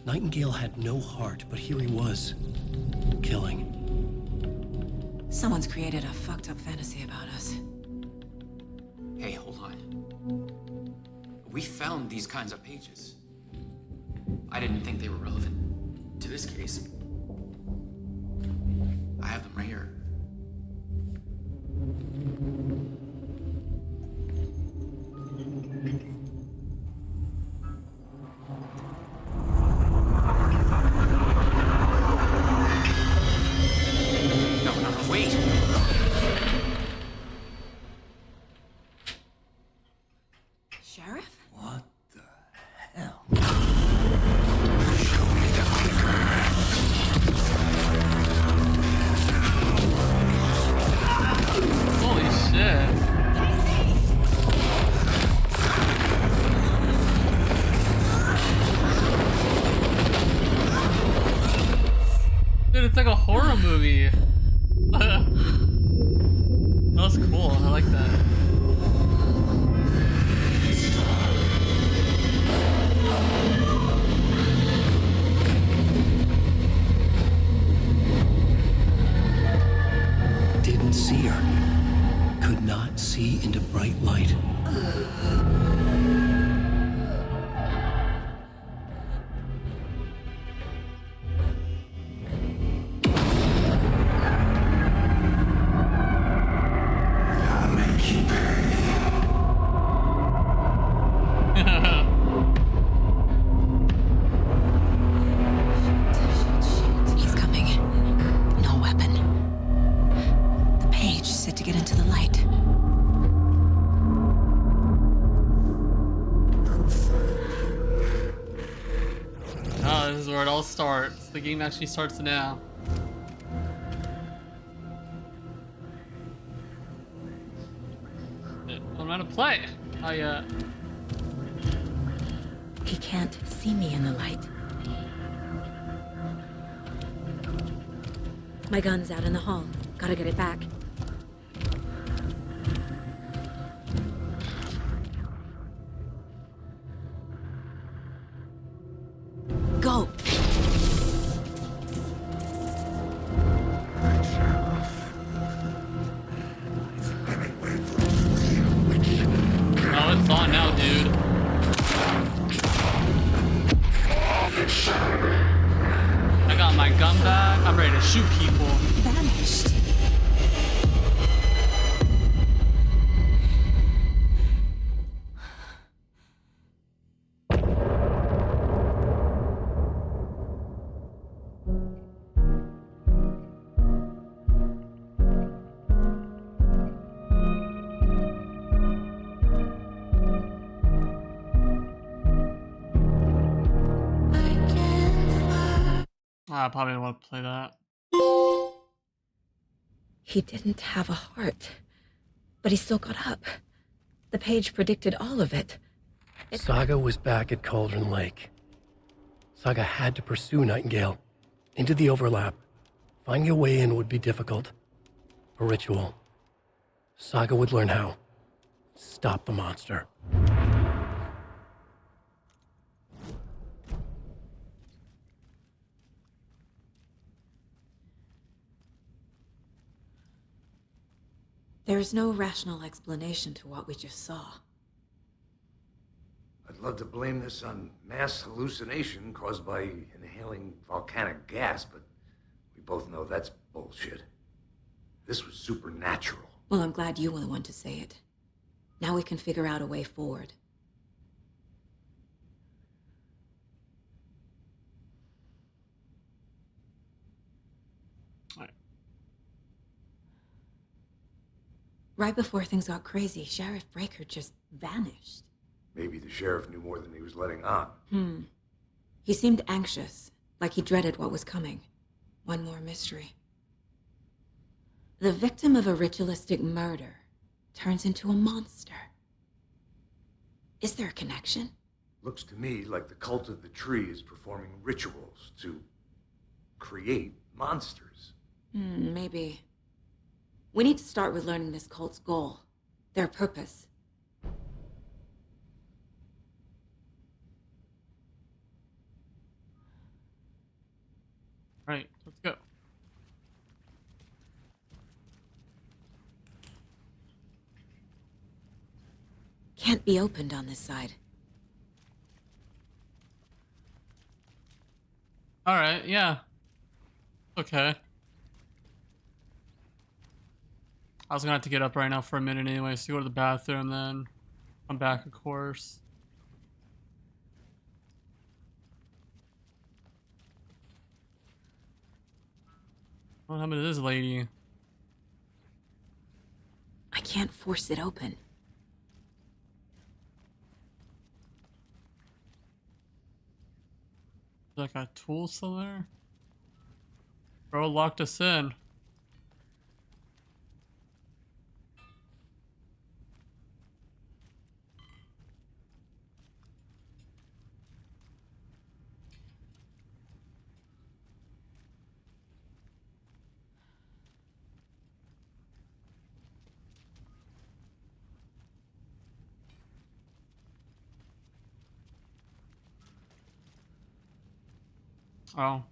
Nightingale had no heart, but here he was, killing. Someone's created a fucked up fantasy about us. Hey, hold on. We found these kinds of pages. I didn't think they were relevant to this case. I have them right here. No, wait. Sheriff? What the hell? Holy shit. Dude, it's like a horror movie. That was cool. I like that. Didn't see her. Could not see body into bright light. He's coming. No weapon. The page set to get into the light. Oh, this is where it all starts. The game actually starts now. I'm gonna play. He can't see me in the light. My gun's out in the hall. Gotta get it back. Go! Oh, it's on now, dude. I got my gun back. I'm ready to shoot people. Vanished. I probably don't want to play that. He didn't have a heart, but he still got up. The page predicted all of it. Saga was back at Cauldron Lake. Saga had to pursue Nightingale into the overlap. Finding a way in would be difficult. A ritual. Saga would learn how. Stop the monster. There is no rational explanation to what we just saw. I'd love to blame this on mass hallucination caused by inhaling volcanic gas, but we both know that's bullshit. This was supernatural. Well, I'm glad you were the one to say it. Now we can figure out a way forward. Right before things got crazy, Sheriff Breaker just vanished. Maybe the sheriff knew more than he was letting on. He seemed anxious, like he dreaded what was coming. One more mystery. The victim of a ritualistic murder turns into a monster. Is there a connection? Looks to me like the cult of the tree is performing rituals to create monsters. Maybe. We need to start with learning this cult's goal, their purpose. Right, let's go. Can't be opened on this side. Alright, yeah. Okay. I was gonna have to get up right now for a minute anyways to go to the bathroom, then come back, of course. What happened to this lady? I can't force it open. Like a tool still there? Bro locked us in. Oh.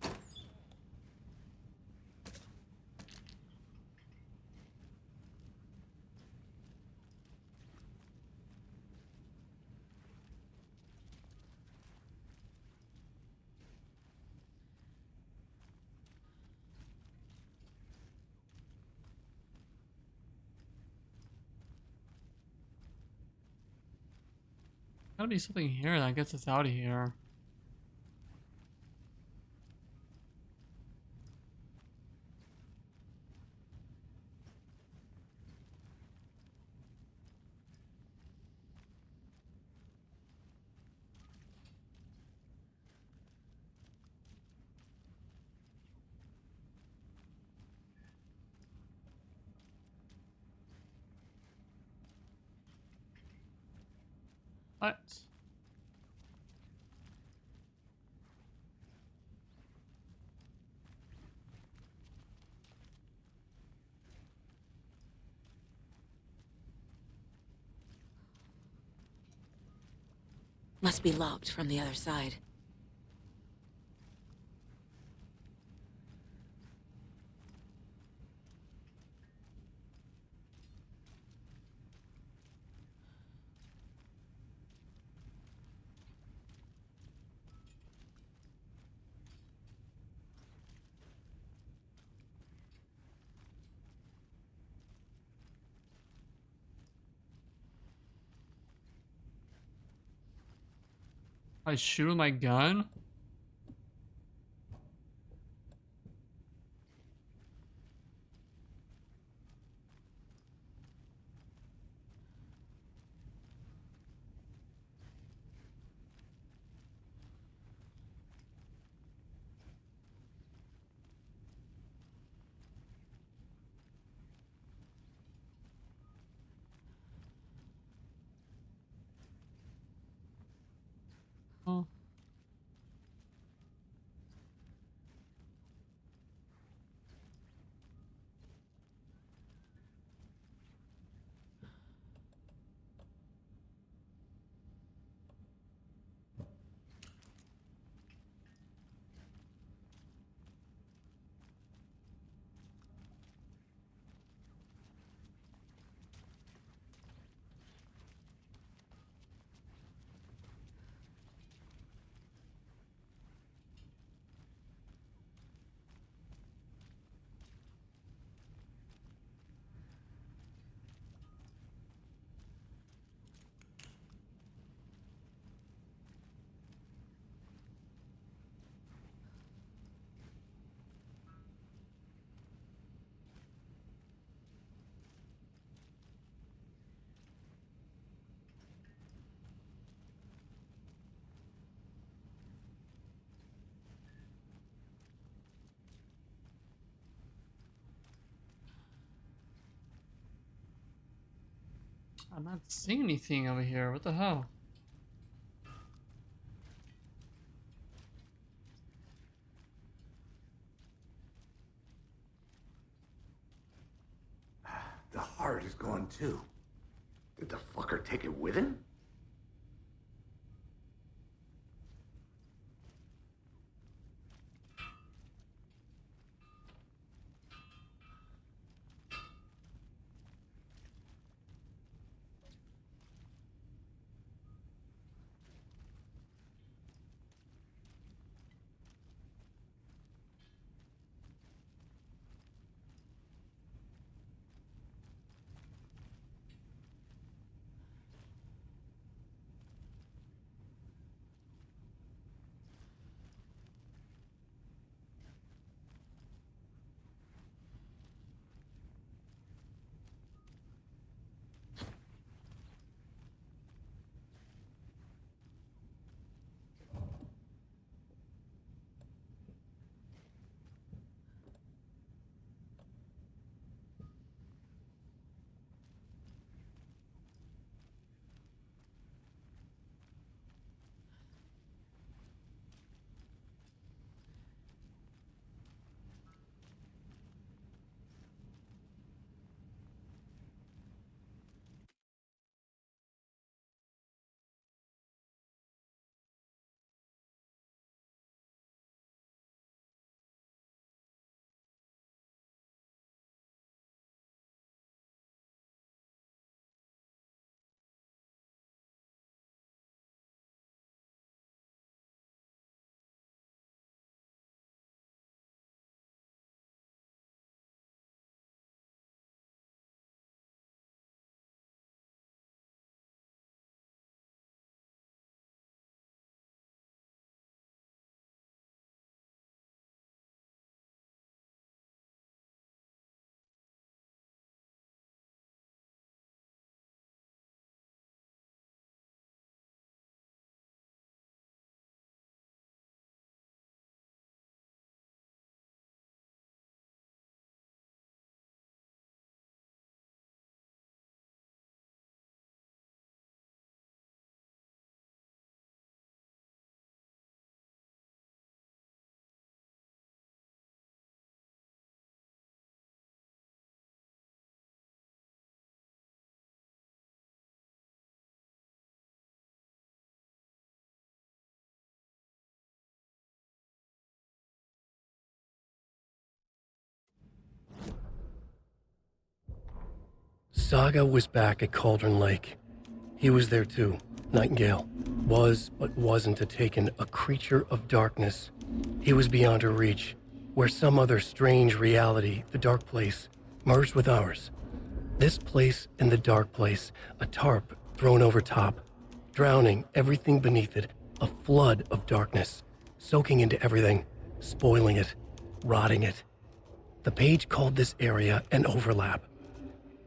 Gotta be something here that gets us out of here. What? Must be locked from the other side. I shoot with my gun? Oh. I'm not seeing anything over here. What the hell? The heart is gone too. Did the fucker take it with him? Saga was back at Cauldron Lake. He was there too. Nightingale was, but wasn't a Taken, a creature of darkness. He was beyond her reach, where some other strange reality, the dark place, merged with ours. This place and the dark place, a tarp thrown over top, drowning everything beneath it, a flood of darkness, soaking into everything, spoiling it, rotting it. The page called this area an overlap.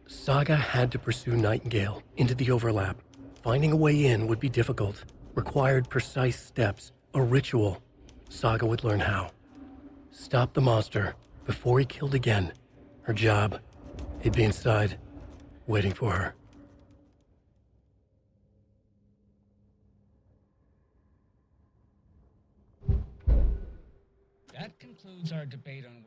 Saga had to pursue Nightingale into the overlap. Finding a way in would be difficult, required precise steps, a ritual. Saga would learn how. Stop the monster before he killed again. Her job, he'd be inside, waiting for her. That concludes our debate on.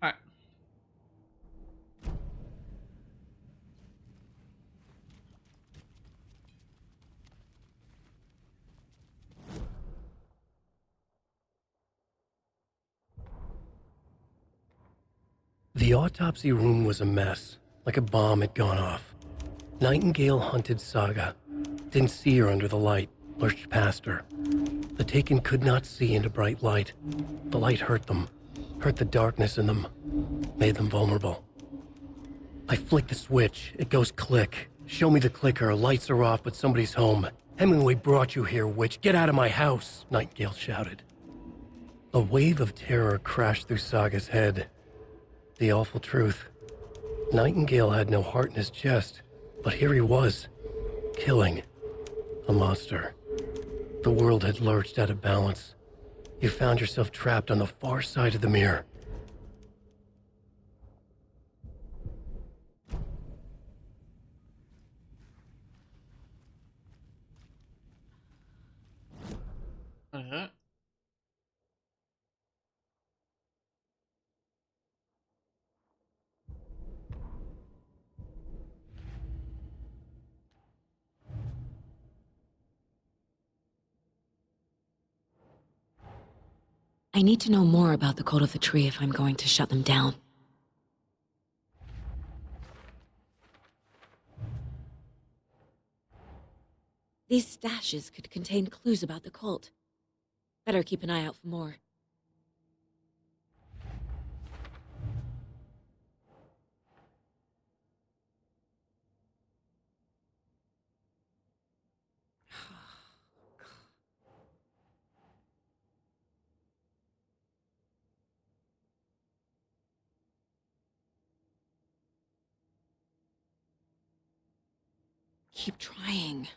Alright. The autopsy room was a mess, like a bomb had gone off. Nightingale hunted Saga. Didn't see her under the light, lurched past her. The Taken could not see into bright light. The light hurt them, hurt the darkness in them, made them vulnerable. I flick the switch, it goes click. Show me the clicker, lights are off, but somebody's home. Hemingway brought you here, witch. Get out of my house, Nightingale shouted. A wave of terror crashed through Saga's head. The awful truth. Nightingale had no heart in his chest, but here he was, killing a monster. The world had lurched out of balance. You found yourself trapped on the far side of the mirror. Uh-huh. I need to know more about the code of the tree if I'm going to shut them down. These stashes could contain clues about the cult. Better keep an eye out for more. Keep trying.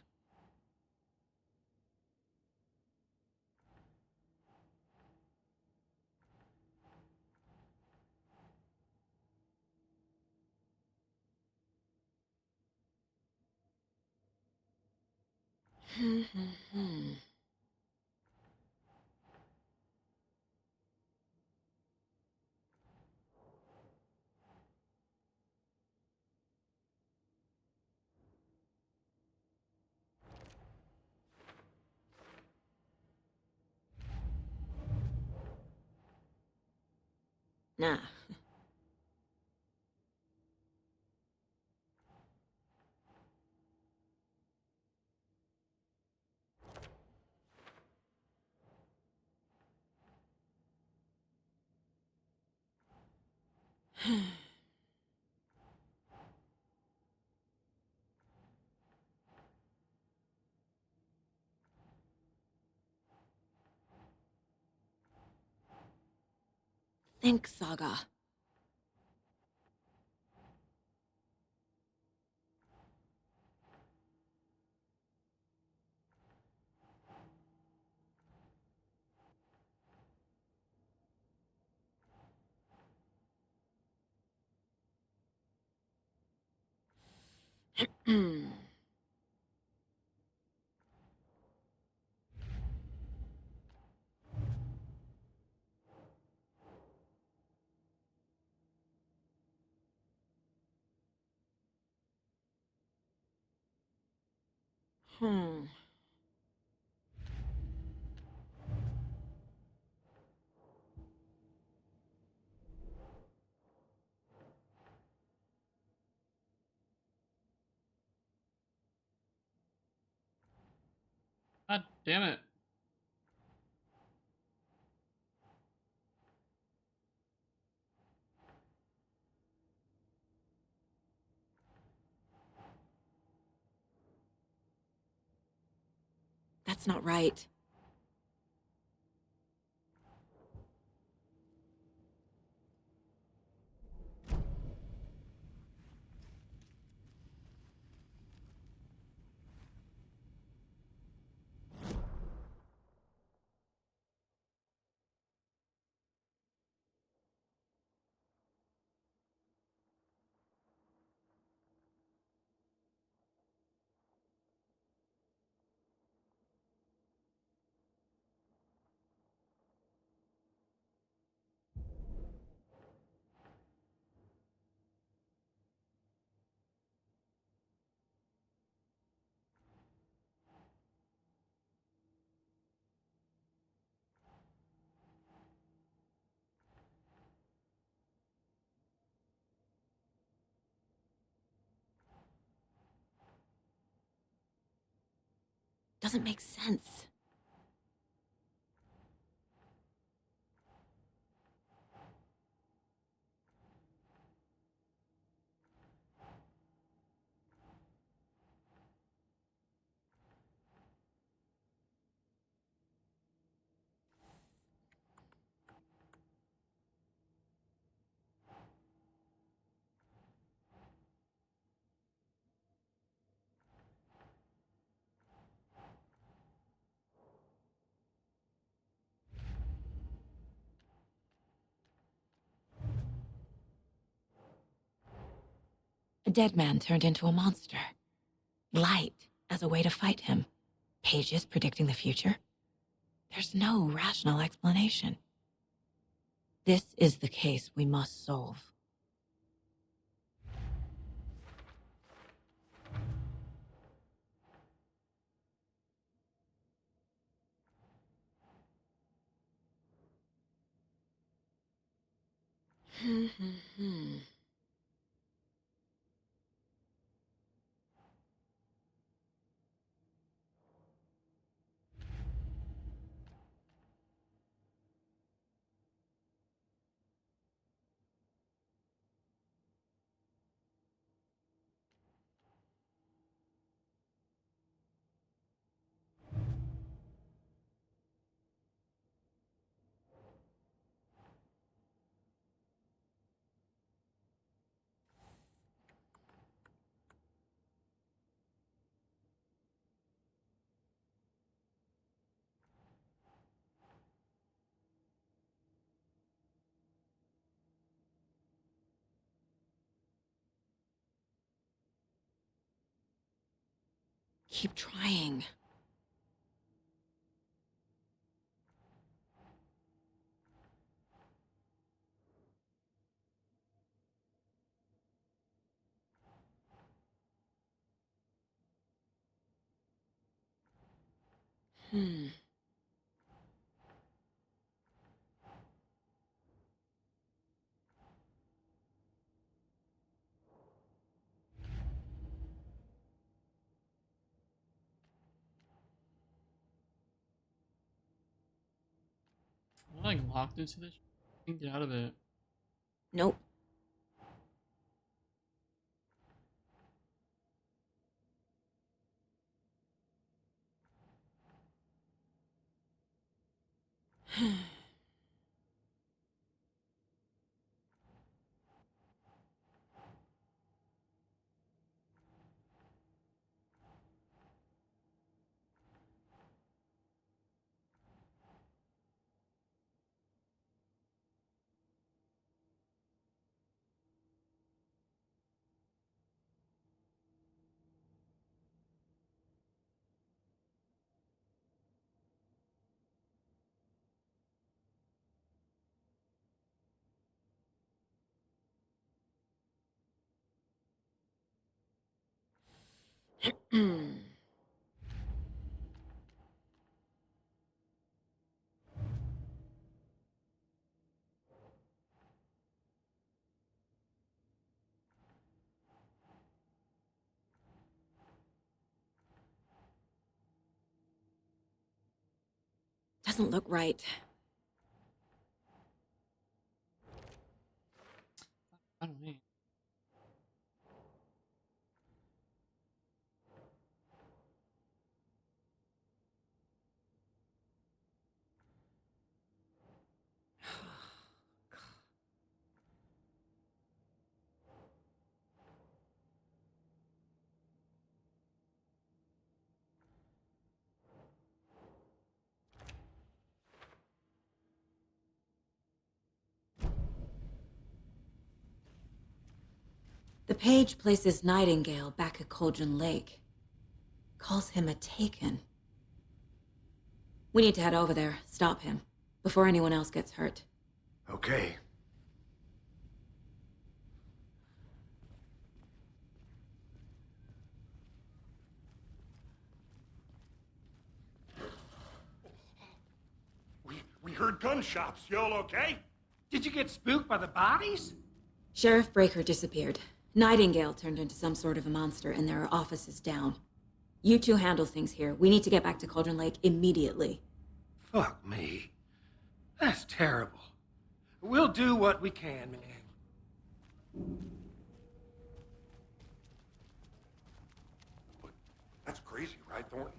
Nah. Think, Saga. Hmm. God damn it. That's not right. Doesn't make sense. A dead man turned into a monster. Light as a way to fight him. Pages predicting the future. There's no rational explanation. This is the case we must solve. Keep trying. I'm like locked into this. I can't get out of it. Nope. Doesn't look right. I don't know. The page places Nightingale back at Cauldron Lake. Calls him a Taken. We need to head over there, stop him, before anyone else gets hurt. Okay. We heard gunshots. You all okay? Did you get spooked by the bodies? Sheriff Breaker disappeared. Nightingale turned into some sort of a monster, and there are offices down. You two handle things here. We need to get back to Cauldron Lake immediately. Fuck me. That's terrible. We'll do what we can, man. That's crazy, right, Thornton?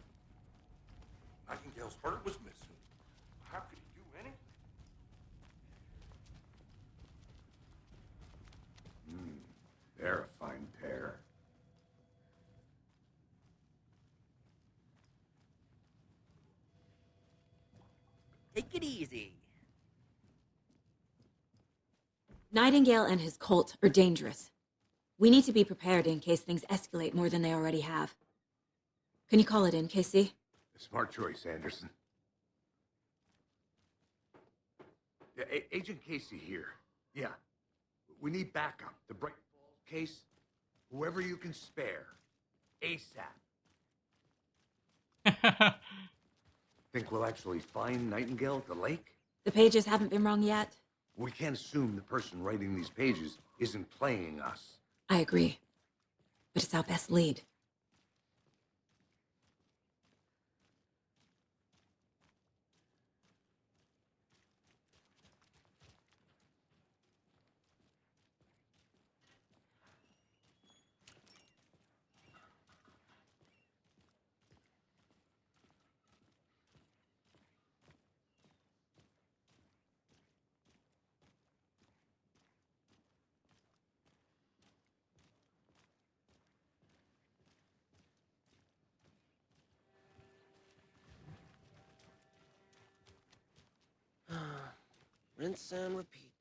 Nightingale's heart was missing. How could he do anything? They're a fine pair. Take it easy. Nightingale and his cult are dangerous. We need to be prepared in case things escalate more than they already have. Can you call it in, KC? Smart choice, Anderson. Yeah, Agent Casey here. Yeah. We need backup. The Bright Falls case, whoever you can spare. ASAP. Think we'll actually find Nightingale at the lake? The pages haven't been wrong yet. We can't assume the person writing these pages isn't playing us. I agree. But it's our best lead. Rinse and repeat.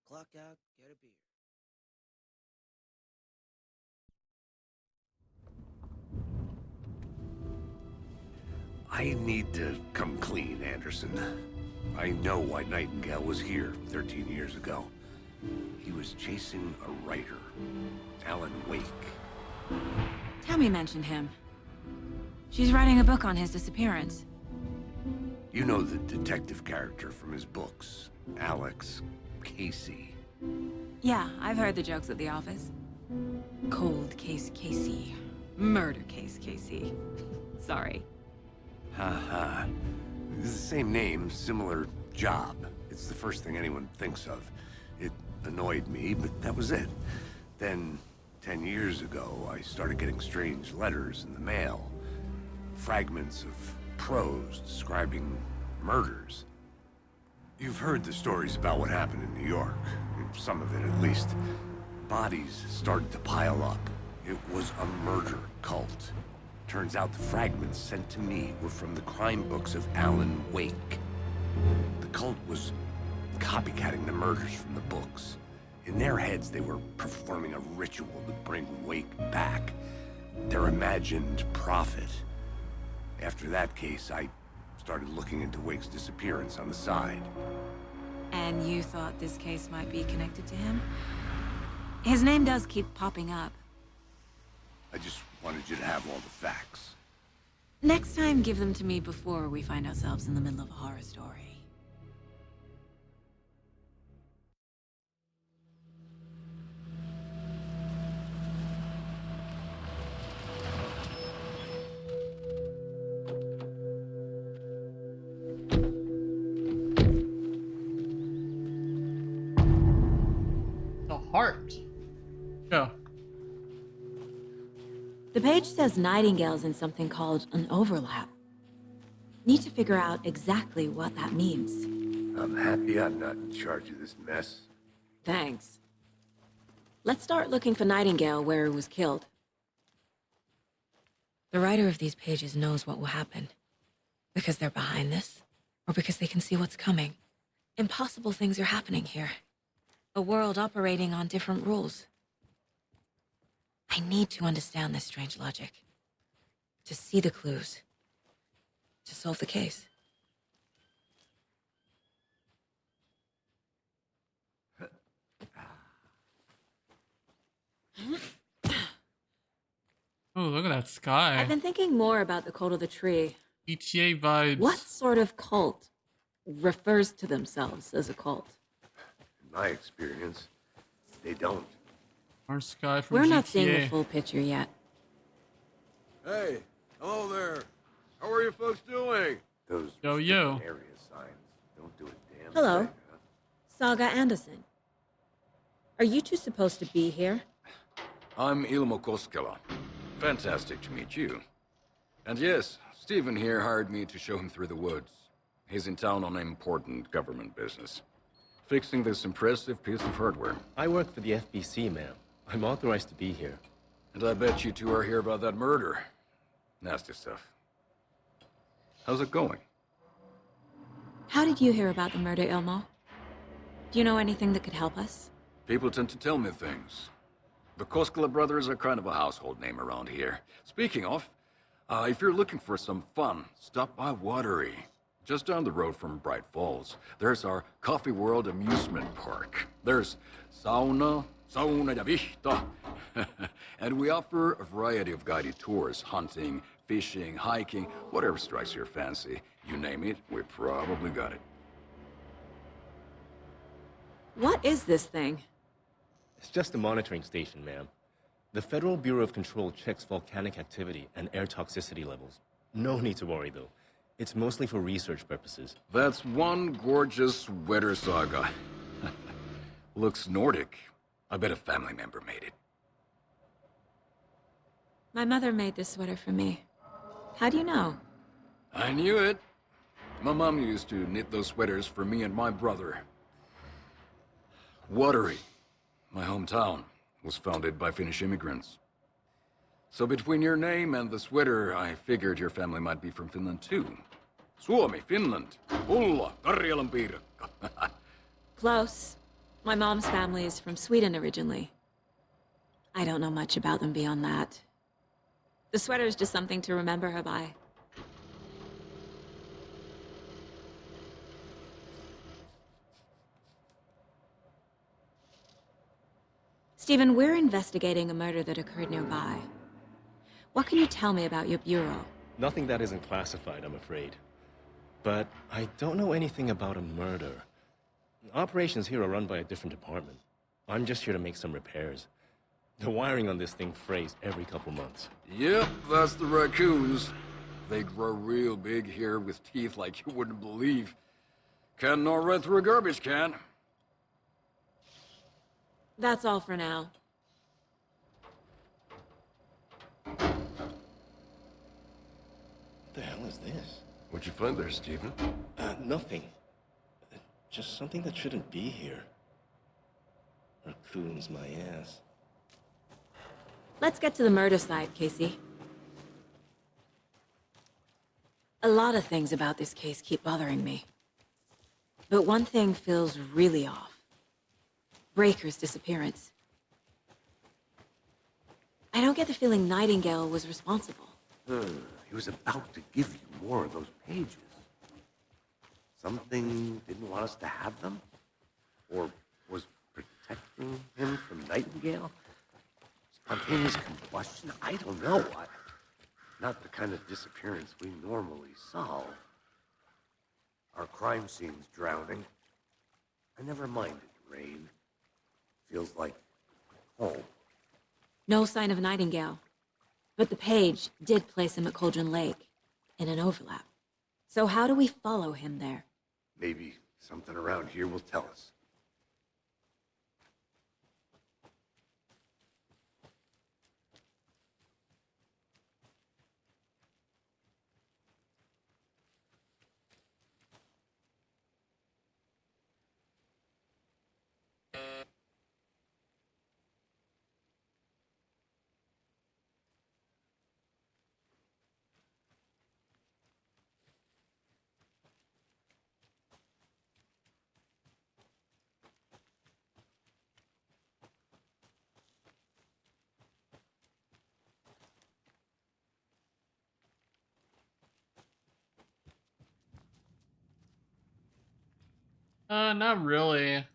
Clock out, get a beer. I need to come clean, Anderson. I know why Nightingale was here 13 years ago. He was chasing a writer, Alan Wake. Tammy mentioned him. She's writing a book on his disappearance. You know the detective character from his books, Alex Casey. Yeah, I've heard the jokes at the office. Cold case Casey. Murder case Casey. Sorry. Ha. It's the same name, similar job. It's the first thing anyone thinks of. It annoyed me, but that was it. Then, 10 years ago, I started getting strange letters in the mail. Fragments of prose describing murders. You've heard the stories about what happened in New York. Some of it, at least. Bodies started to pile up. It was a murder cult. Turns out the fragments sent to me were from the crime books of Alan Wake. The cult was copycatting the murders from the books. In their heads, they were performing a ritual to bring Wake back. Their imagined prophet. After that case, I started looking into Wake's disappearance on the side. And you thought this case might be connected to him? His name does keep popping up. I just wanted you to have all the facts. Next time, give them to me before we find ourselves in the middle of a horror story. The heart. Go. The page says Nightingale's in something called an overlap. Need to figure out exactly what that means. I'm happy I'm not in charge of this mess. Thanks. Let's start looking for Nightingale where he was killed. The writer of these pages knows what will happen. Because they're behind this, or because they can see what's coming. Impossible things are happening here. A world operating on different rules. I need to understand this strange logic. To see the clues. To solve the case. Oh, look at that sky. I've been thinking more about the cult of the tree. ETA vibes. What sort of cult refers to themselves as a cult? In my experience, they don't. Orange sky from We're GTA. not seeing the full picture yet. Hey, Hello there. How are you folks doing? Those Yo, restricted area signs don't do a damn Hello. thing, huh? Saga Anderson. Are you two supposed to be here? I'm Ilmo Koskela. Fantastic to meet you. And yes, Stephen here hired me to show him through the woods. He's in town on important government business. Fixing this impressive piece of hardware. I work for the FBC, ma'am. I'm authorized to be here. And I bet you two are here about that murder. Nasty stuff. How's it going? How did you hear about the murder, Ilmo? Do you know anything that could help us? People tend to tell me things. The Koskela brothers are kind of a household name around here. Speaking of, if you're looking for some fun, stop by Watery. Just down the road from Bright Falls, there's our Coffee World amusement park. There's sauna ja vihta. And we offer a variety of guided tours, hunting, fishing, hiking, whatever strikes your fancy. You name it, we probably got it. What is this thing? It's just a monitoring station, ma'am. The Federal Bureau of Control checks volcanic activity and air toxicity levels. No need to worry, though. It's mostly for research purposes. That's one gorgeous sweater, Saga. Looks Nordic. I bet a family member made it. My mother made this sweater for me. How do you know? I knew it. My mom used to knit those sweaters for me and my brother. Watery, my hometown, was founded by Finnish immigrants. So between your name and the sweater, I figured your family might be from Finland too. Suomi, Finland, Pulla, Karjalan piirakka. Close. My mom's family is from Sweden originally. I don't know much about them beyond that. The sweater is just something to remember her by. Stephen, we're investigating a murder that occurred nearby. What can you tell me about your bureau? Nothing that isn't classified, I'm afraid. But I don't know anything about a murder. Operations here are run by a different department. I'm just here to make some repairs. The wiring on this thing frays every couple months. Yep, that's the raccoons. They grow real big here with teeth like you wouldn't believe. Can't gnaw right through a garbage can. That's all for now. What the hell is this? What'd you find there, Stephen? Nothing. Just something that shouldn't be here. Raccoons, my ass. Let's get to the murder site, Casey. A lot of things about this case keep bothering me. But one thing feels really off. Breaker's disappearance. I don't get the feeling Nightingale was responsible. He was about to give you more of those pages. Something didn't want us to have them? Or was protecting him from Nightingale? Spontaneous combustion? I don't know. Not the kind of disappearance we normally solve. Our crime scene's drowning. I never minded rain. Feels like home. No sign of Nightingale. But the page did place him at Cauldron Lake, in an overlap. So how do we follow him there? Maybe something around here will tell us. Not really.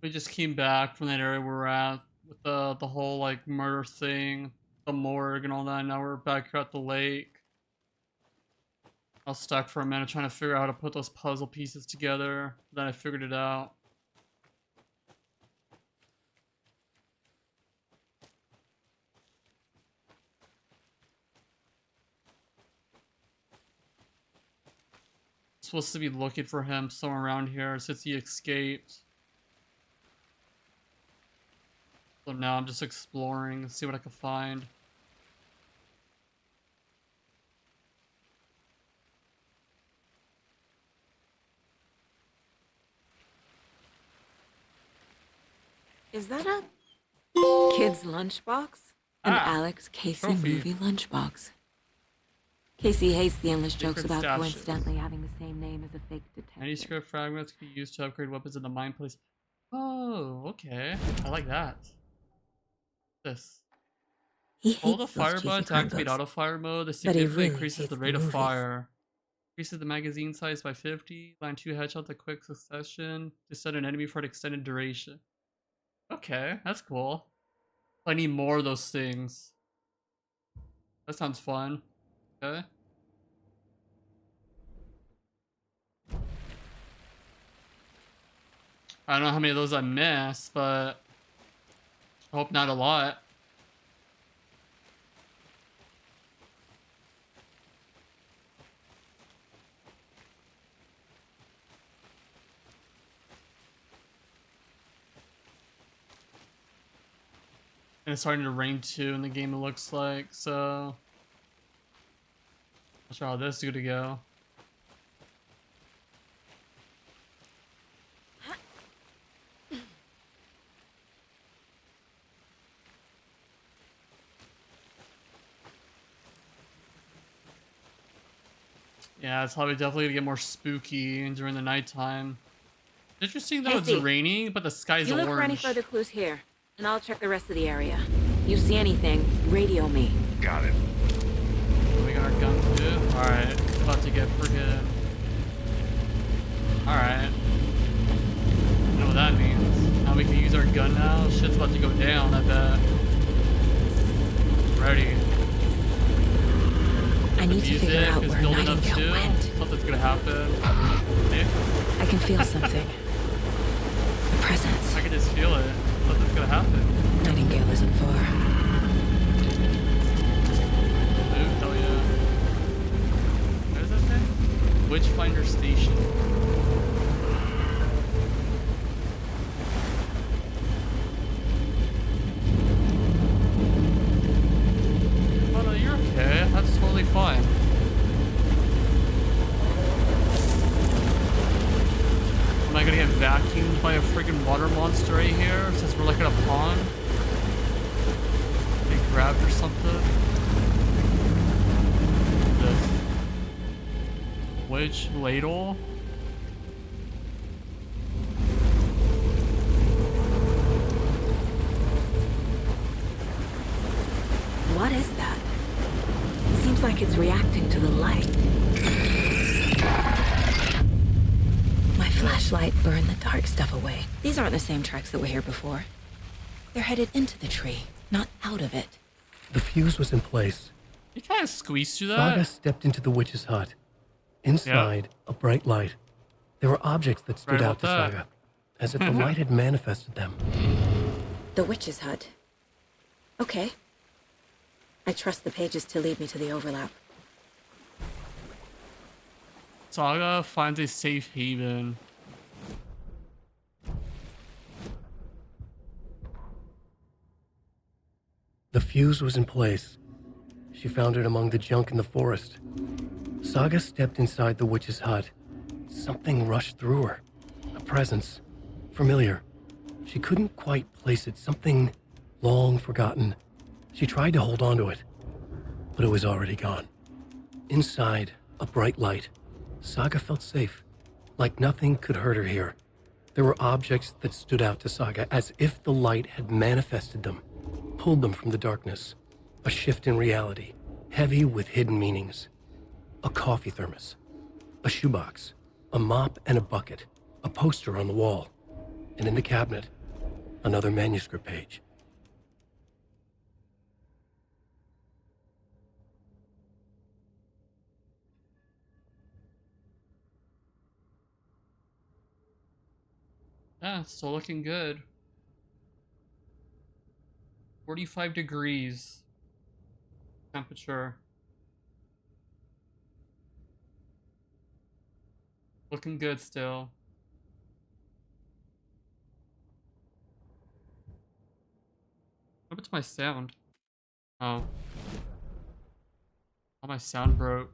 We just came back from that area we're at with the whole like murder thing, the morgue and all that. Now we're back here at the lake. I was stuck for a minute trying to figure out how to put those puzzle pieces together. Then I figured it out. Supposed to be looking for him somewhere around here since he escaped. So now I'm just exploring, see what I can find. Is that a kid's lunchbox? An Alex Casey trophy. movie lunchbox. Casey hates the endless jokes Secret about stashes. coincidentally having the same name as a fake detective. Manuscript fragments can be used to upgrade weapons in the mine place. Oh, okay. I like that. This. He Hold the hates those fire cheesy button to crime activate books. auto fire mode. This But he significantly really increases hates the the rate of movies. fire. Increases the magazine size by 50. Land 2 headshots in quick succession to set an enemy for an extended duration. Okay, that's cool. I need more of those things. That sounds fun. Okay. I don't know how many of those I missed, but I hope not a lot. And it's starting to rain too in the game, it looks like, so not sure how this is gonna go. Yeah, it's probably definitely gonna get more spooky during the nighttime. Interesting though, it's Casey, raining, but the sky's You look for any orange. further clues here, and I'll check the rest of the area. You see anything, radio me. Got it. We got our gun too? Alright, it's about to get friggin'... Alright. I know what that means. Now we can use our gun now. Shit's about to go down, I bet. Ready. I need to figure out is where building up Nightingale too. went. Something's gonna happen. Hey, I can feel something. A presence. I can just feel it. Something's gonna happen. Nightingale isn't far. Ooh, hell yeah. What is that thing? Witchfinder Station. Oh no, you're okay. That's totally fine. Am I gonna get vacuumed by a freaking water monster right here since we're like in a pond? Get grabbed or something? This witch ladle? What is that? Seems like it's reacting to the light. My flashlight burned the dark stuff away. These aren't the same tracks that were here before. They're headed into the tree, not out of it. The fuse was in place. You kind of squeezed through that. Saga stepped into the witch's hut. Inside, a bright light. There were objects that stood Right out to about that. Saga, as if the light had manifested them. The witch's hut. Okay. I trust the pages to lead me to the overlap. Saga finds a safe haven. The fuse was in place. She found it among the junk in the forest. Saga stepped inside the witch's hut. Something rushed through her. A presence. Familiar. She couldn't quite place it. Something long forgotten. She tried to hold on to it, but it was already gone. Inside, a bright light. Saga felt safe, like nothing could hurt her here. There were objects that stood out to Saga as if the light had manifested them, pulled them from the darkness. A shift in reality, heavy with hidden meanings. A coffee thermos, a shoebox, a mop and a bucket, a poster on the wall, and in the cabinet, another manuscript page. Yeah, it's still looking good. 45 degrees temperature. Looking good still. What happened to my sound? Oh. Oh, my sound broke.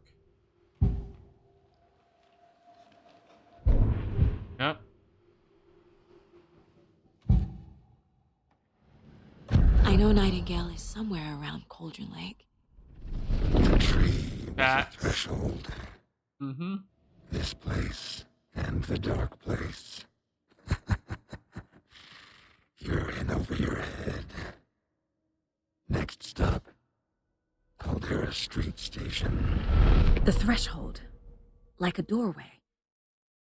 Yep. I know Nightingale is somewhere around Cauldron Lake. The tree was That. a threshold. Mm-hmm. This place and the dark place. You're in over your head. Next stop, Caldera Street Station. The threshold. Like a doorway.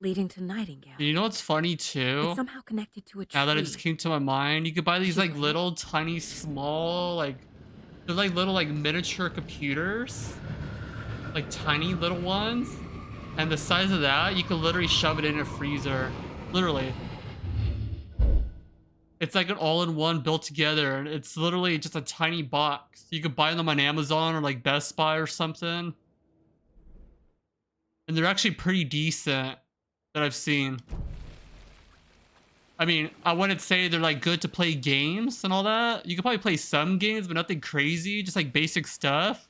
Leading to Nightingale. You know what's funny too? It's somehow connected to a tree. Now that it just came to my mind, you could buy these She's like right. little tiny small they're like little like miniature computers. Like tiny little ones. And the size of that, you could literally shove it in a freezer. Literally. It's like an all-in-one built together, and it's literally just a tiny box. You could buy them on Amazon or like Best Buy or something. And they're actually pretty decent that I've seen. I mean, I wouldn't say they're like good to play games and all that. You could probably play some games, but nothing crazy, just like basic stuff.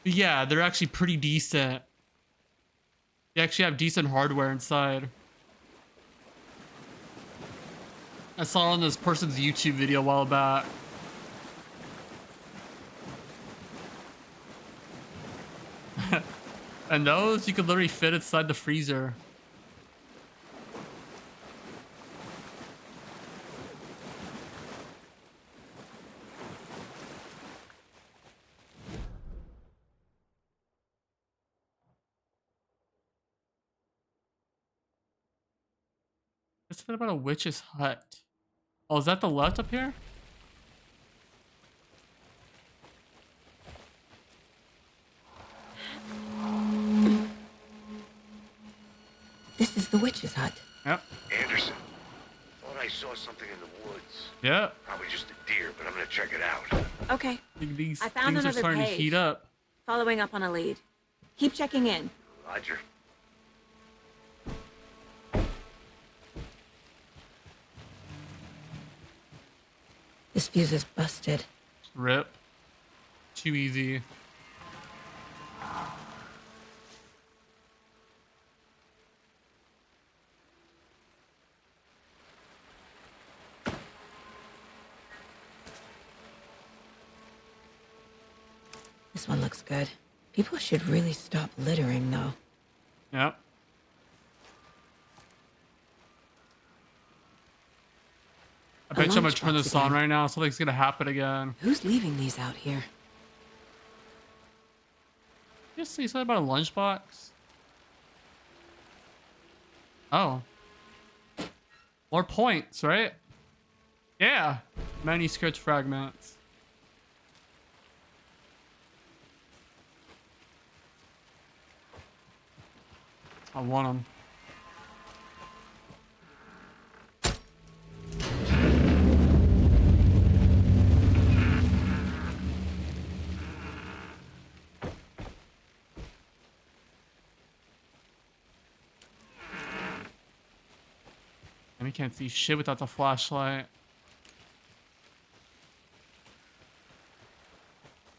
But yeah, they're actually pretty decent. They actually have decent hardware inside. I saw it on this person's YouTube video a while back. And those you could literally fit inside the freezer. What's that about a witch's hut? Oh, is that the left up here? This is the witch's hut. Yep. Anderson, thought I saw something in the woods. Yep. Probably just a deer, but I'm gonna check it out. Okay. These I found things are another starting page. to heat up. Following up on a lead. Keep checking in. Roger. This fuse is busted. Rip. Too easy. This one looks good. People should really stop littering, though. Yep. I bet you I'm gonna turn this on right now. Something's gonna happen again. Who's leaving these out here? Did you say something about a lunchbox? Oh. More points, right? Yeah. Manuscript fragments. I want them. And we can't see shit without the flashlight.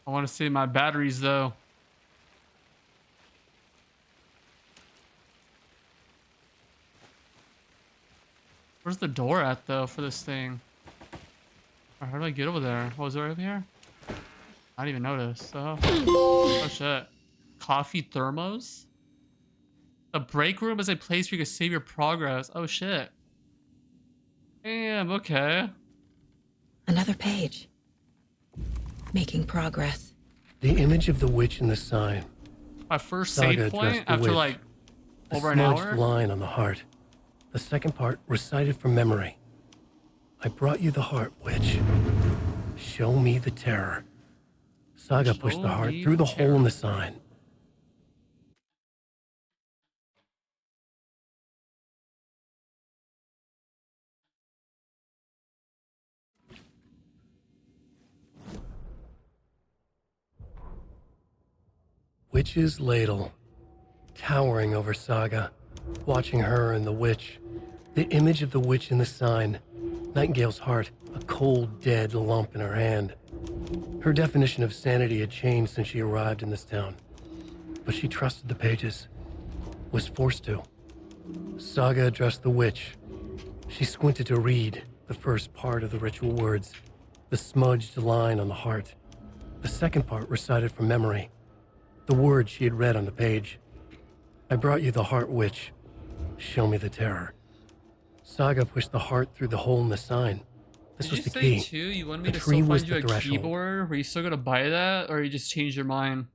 I want to see my batteries though. Where's the door at though for this thing? Or how do I get over there? Oh, is it right over here? I didn't even notice. Oh shit. Coffee thermos? The break room is a place where you can save your progress. Oh shit. Damn, okay. Another page. Making progress. The image of the witch in the sign. My first Saga save point addressed the after witch. like A over an smudged hour? line on the heart. The second part recited from memory. I brought you the heart, witch. Show me the terror. Saga pushed Show the heart me through the the hole in the sign. Witch's ladle, towering over Saga, watching her and the witch. The image of the witch in the sign, Nightingale's heart, a cold, dead lump in her hand. Her definition of sanity had changed since she arrived in this town, but she trusted the pages, was forced to. Saga addressed the witch. She squinted to read the first part of the ritual words, the smudged line on the heart. The second part recited from memory, the words she had read on the page. I brought you the heart, witch. Show me the terror. Saga pushed the heart through the hole in the sign. This Did was you the say key. too you wanted me The to tree still was find you the a threshold. keyboard? Were you still gonna buy that, or you just changed your mind?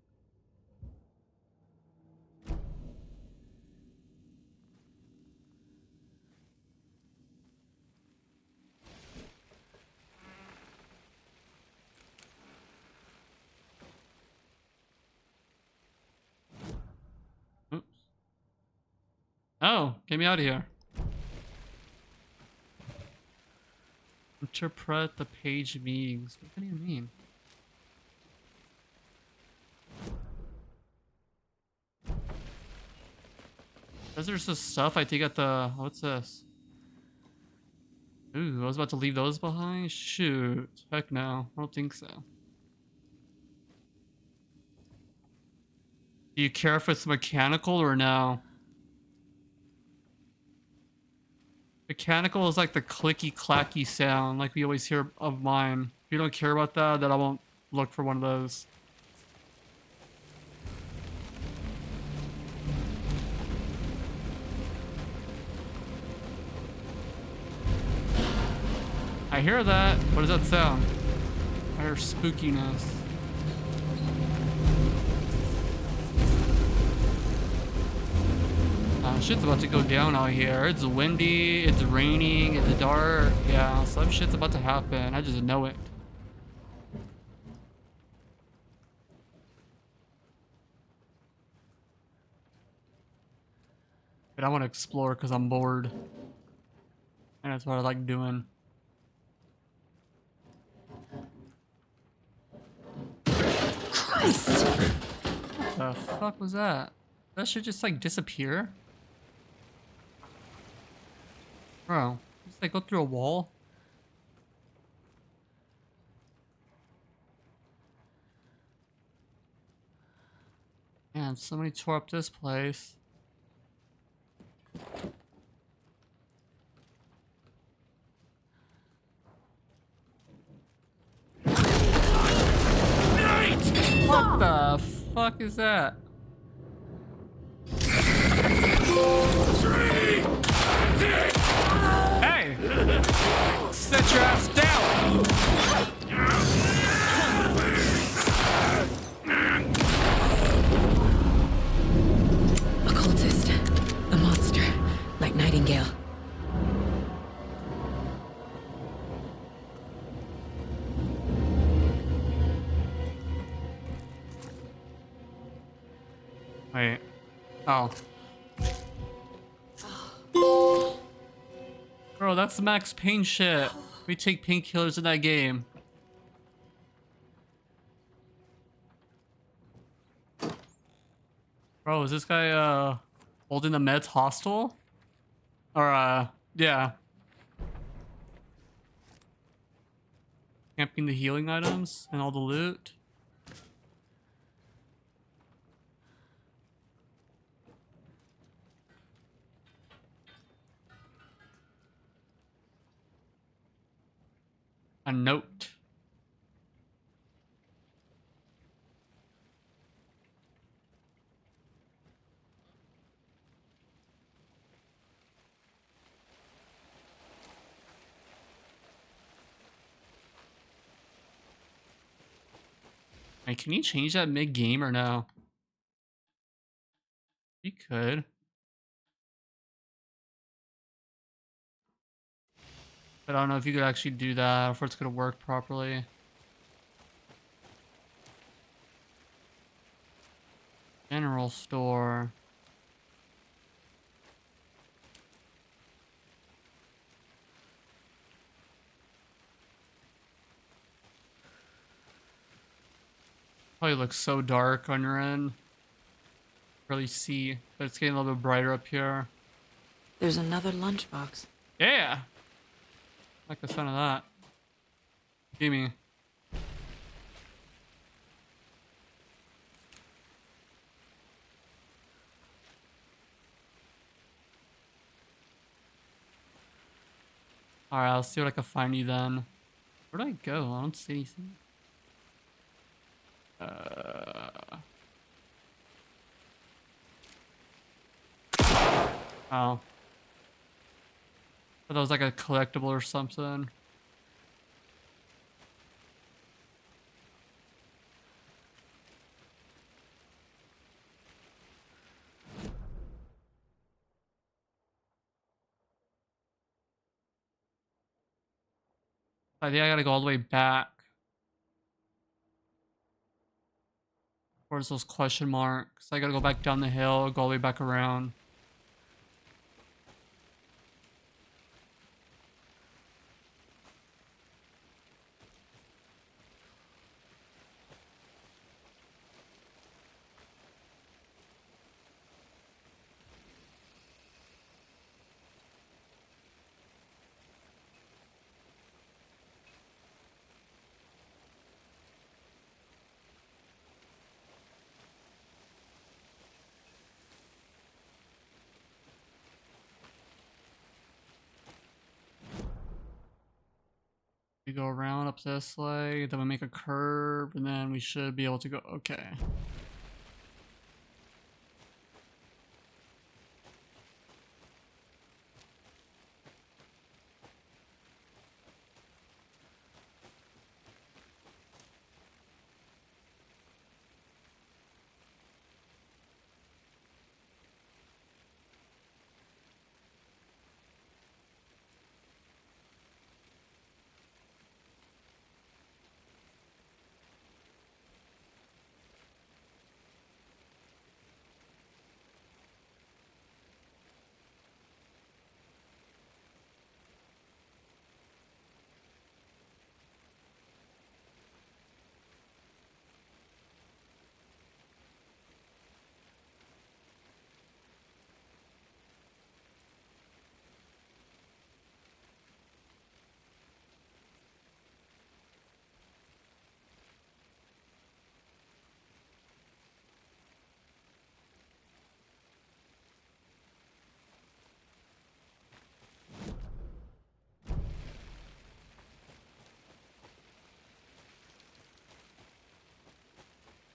Oops. Oh, get me out of here. Interpret the page meanings. What do you mean? Because there's this stuff I think at the... What's this? Ooh, I was about to leave those behind? Shoot. Heck no. I don't think so. Do you care if it's mechanical or no? Mechanical is like the clicky clacky sound like we always hear of mine. If you don't care about that, then I won't look for one of those. I hear that. What does that sound? I hear spookiness. Shit's about to go down out here. It's windy, it's raining, it's dark. Yeah, some shit's about to happen. I just know it. But I want to explore because I'm bored. And that's what I like doing. Christ! What the fuck was that? That should just like disappear? Bro, just like go through a wall? Man, somebody tore up this place. What the fuck is that? Hey! Sit your ass down! Occultist. A monster. Like Nightingale. Wait. Oh. Bro, that's Max Payne shit. We take painkillers in that game. Bro, is this guy holding the meds hostile? Or yeah. Camping the healing items and all the loot. A note. Wait, can you change that mid-game or no? You could. But I don't know if you could actually do that or if it's gonna work properly. General store. Probably looks so dark on your end. Really see, but it's getting a little bit brighter up here. There's another lunchbox. Yeah, I like the sound of that. Gimme. Alright, I'll see what I can find you then. Where do I go? I don't see anything. Oh. But that was like a collectible or something. I think I gotta go all the way back. Where's those question marks? I gotta go back down the hill, go all the way back around. We go around up this way, then we make a curve, and then we should be able to go. Okay.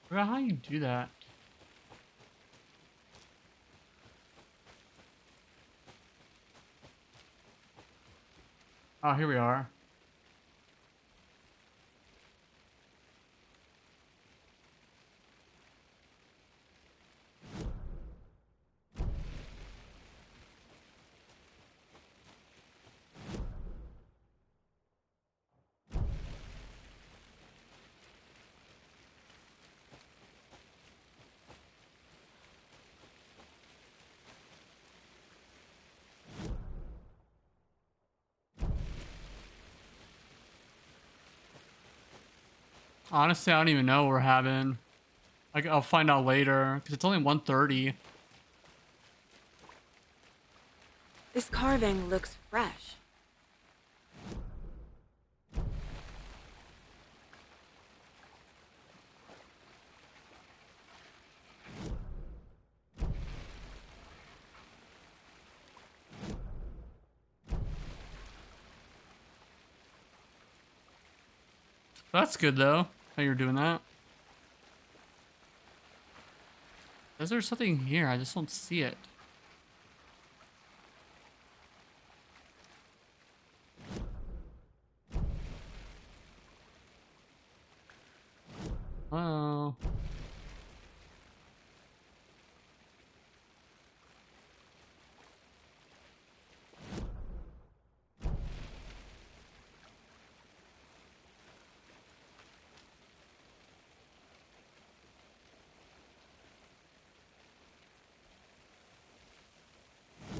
I forgot how you do that. Oh, here we are. Honestly, I don't even know what we're having. Like, I'll find out later, because it's only 1:30. This carving looks fresh. That's good, though, how you're doing that. Is there something here? I just don't see it. Oh.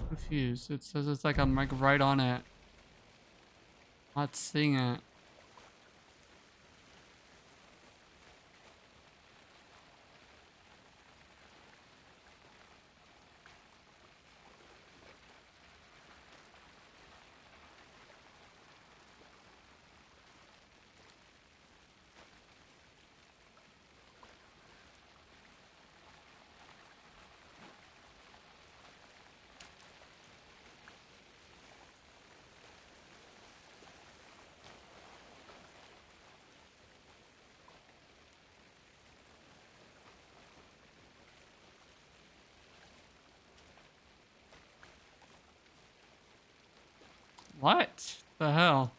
Confused. It says it's like I'm like right on it. Not seeing it. What the hell?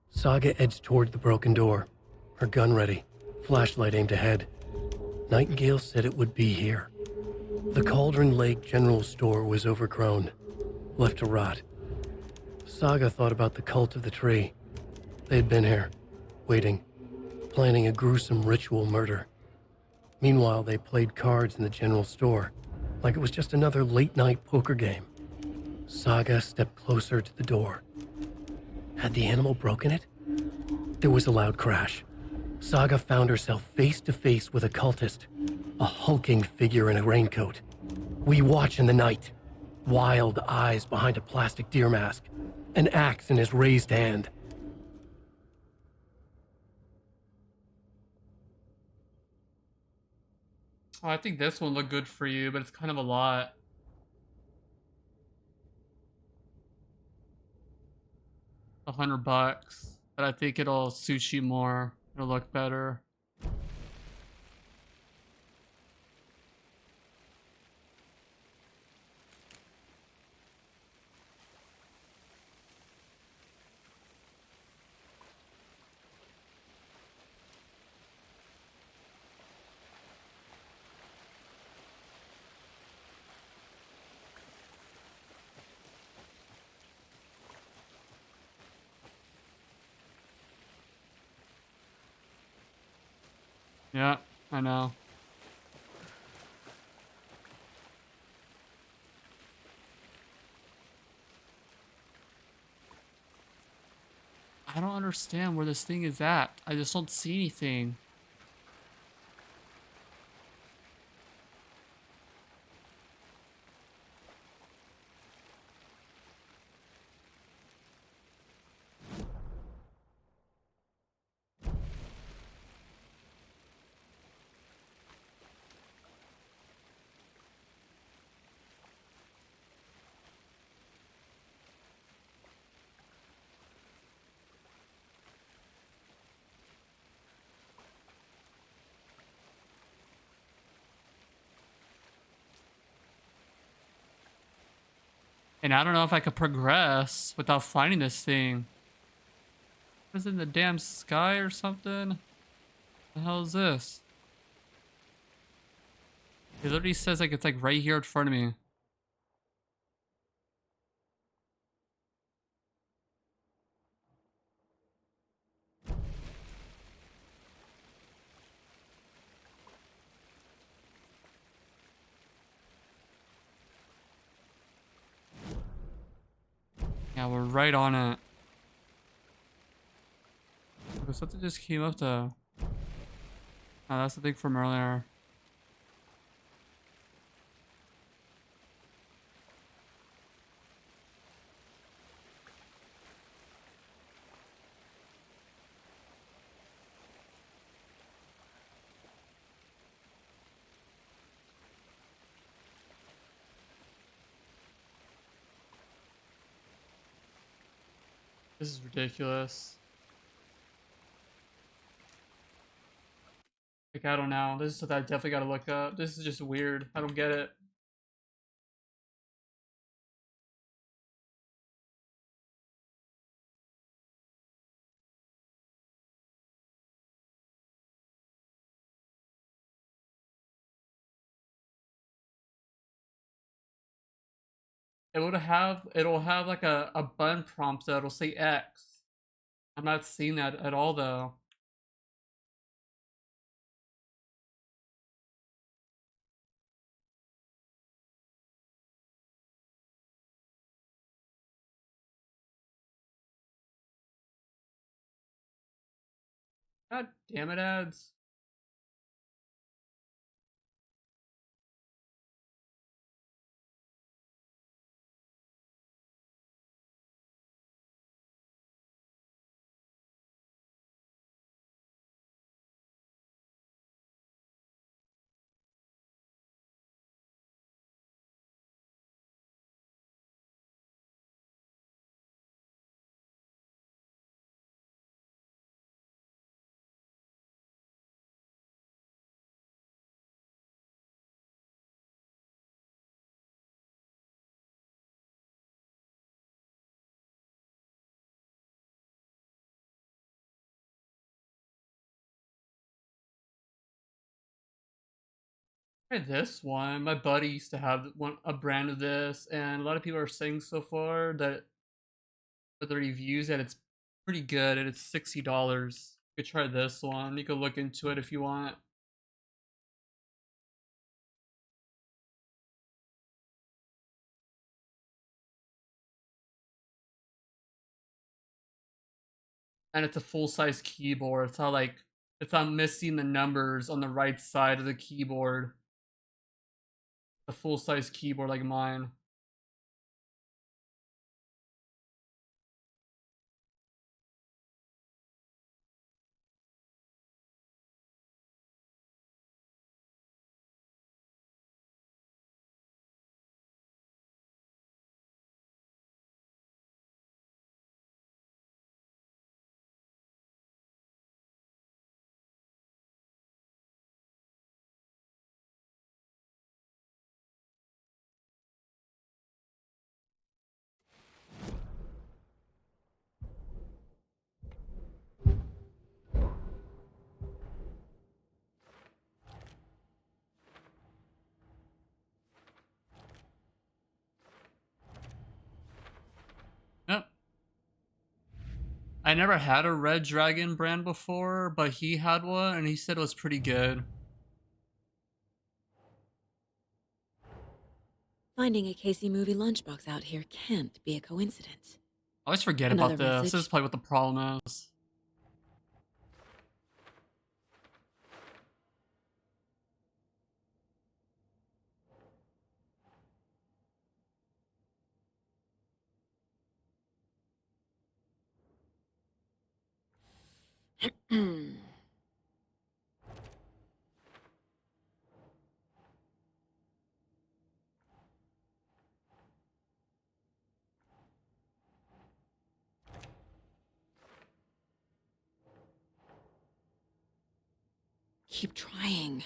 Saga edged toward the broken door, her gun ready, flashlight aimed ahead. Nightingale said it would be here. The Cauldron Lake General Store was overgrown, left to rot. Saga thought about the cult of the tree. They had been here, waiting, planning a gruesome ritual murder. Meanwhile, they played cards in the general store, like it was just another late-night poker game. Saga stepped closer to the door. Had the animal broken it? There was a loud crash. Saga found herself face to face with a cultist, a hulking figure in a raincoat. We watch in the night. Wild eyes behind a plastic deer mask, an axe in his raised hand. Oh, I think this one looked good for you, but it's kind of a lot. $100, but I think it'll suit you more. It'll look better. Yeah, I know. I don't understand where this thing is at. I just don't see anything. And I don't know if I could progress without finding this thing. Is it in the damn sky or something? The hell is this? It literally says like it's like right here in front of me. Yeah, we're right on it. Okay, something just came up though. Oh, that's the thing from earlier. This is ridiculous. Like, I don't know. This is something I definitely gotta look up. This is just weird. I don't get it. It'll have like a button prompt that'll say X. I'm not seeing that at all though. God damn it, ads. Try this one. My buddy used to have a brand of this, and a lot of people are saying so far that for the reviews that it's pretty good, and it's $60. You could try this one. You could look into it if you want. And it's a full-size keyboard. It's not missing the numbers on the right side of the keyboard. A full-size keyboard like mine. Yep. I never had a Red Dragon brand before, but he had one and he said it was pretty good. Finding a Casey movie lunchbox out here can't be a coincidence. I always forget Another about this. This message. is probably what the problem is. Keep trying.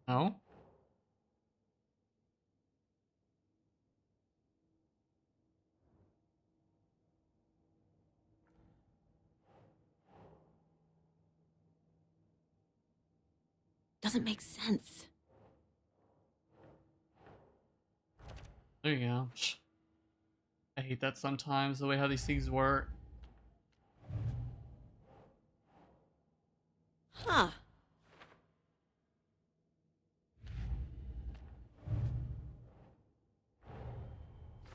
No? Doesn't make sense. There you go. I hate that sometimes, the way how these things work. Huh.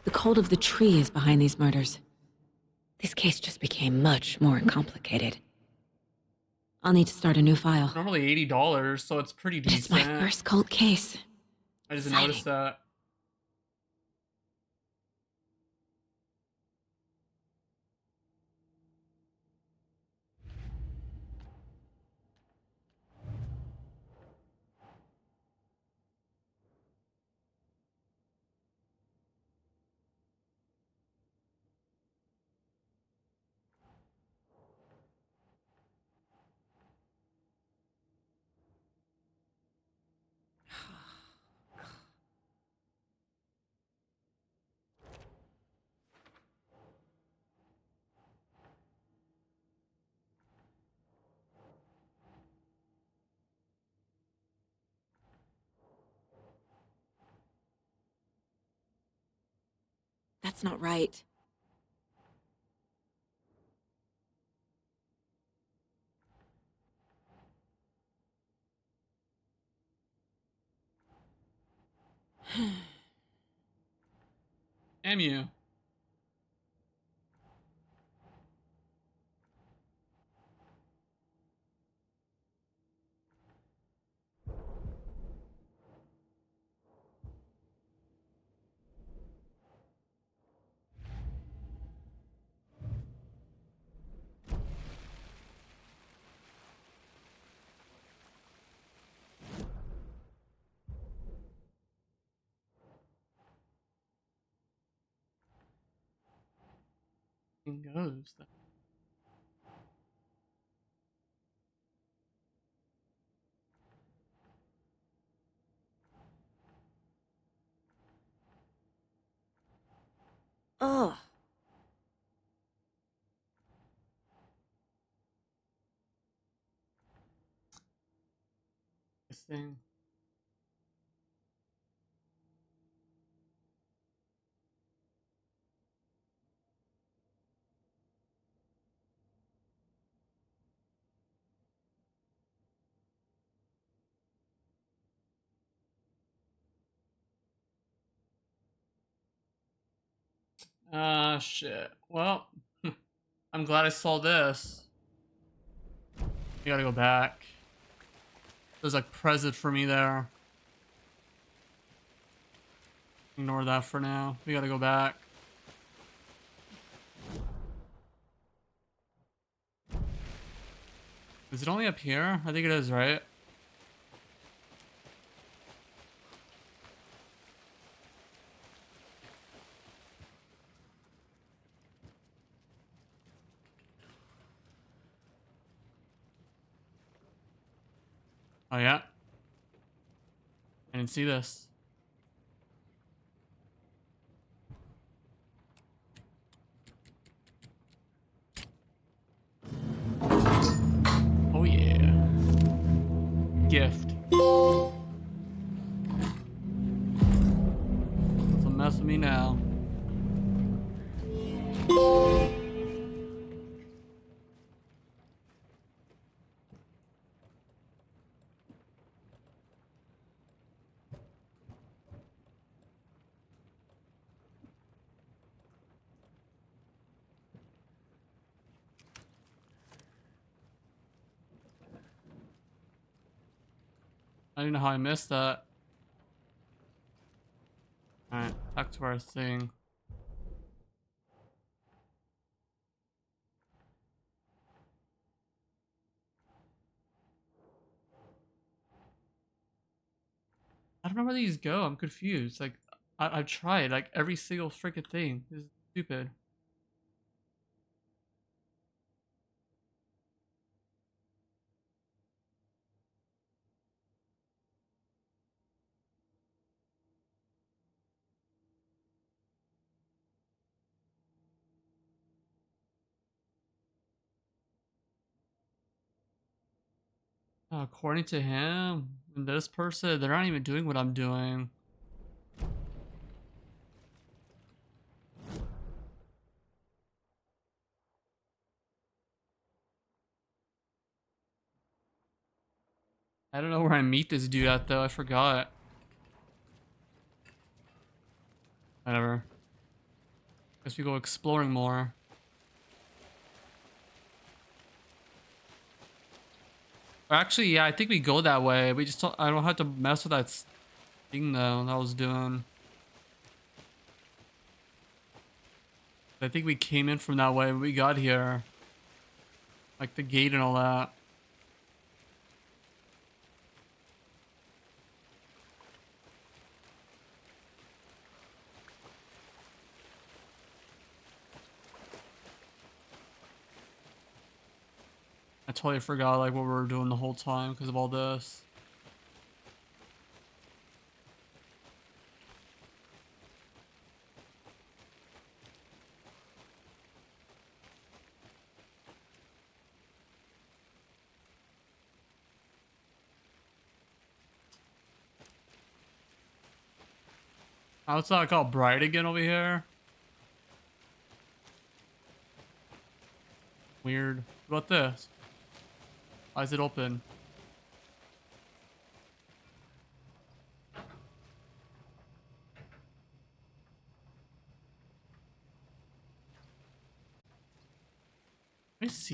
The cult of the tree is behind these murders. This case just became much more complicated. I'll need to start a new file. Normally $80, so it's pretty But it's my decent. first cult case. I just Exciting. noticed that. That's not right. Damn you. Goes. Ugh. This thing. Ah, shit. Well, I'm glad I saw this. You gotta go back. There's like present for me there. Ignore that for now. We gotta go back. Is it only up here? I think it is, right? Oh yeah. I didn't see this. Oh yeah. Gift. Don't mess with me now. I don't know how I missed that. Alright, back to our thing. I don't know where these go. I'm confused. Like, I've tried like every single freaking thing. This is stupid. According to him, and this person, they're not even doing what I'm doing. I don't know where I meet this dude at though. I forgot. Whatever. Guess we go exploring more. Or actually, yeah, I think we go that way. We just don't, I don't have to mess with that thing though that I was doing. I think we came in from that way when we got here. Like the gate and all that. I totally forgot like what we were doing the whole time because of all this. How it's not all bright again over here? Weird. What about this? Why is it open? Let me see.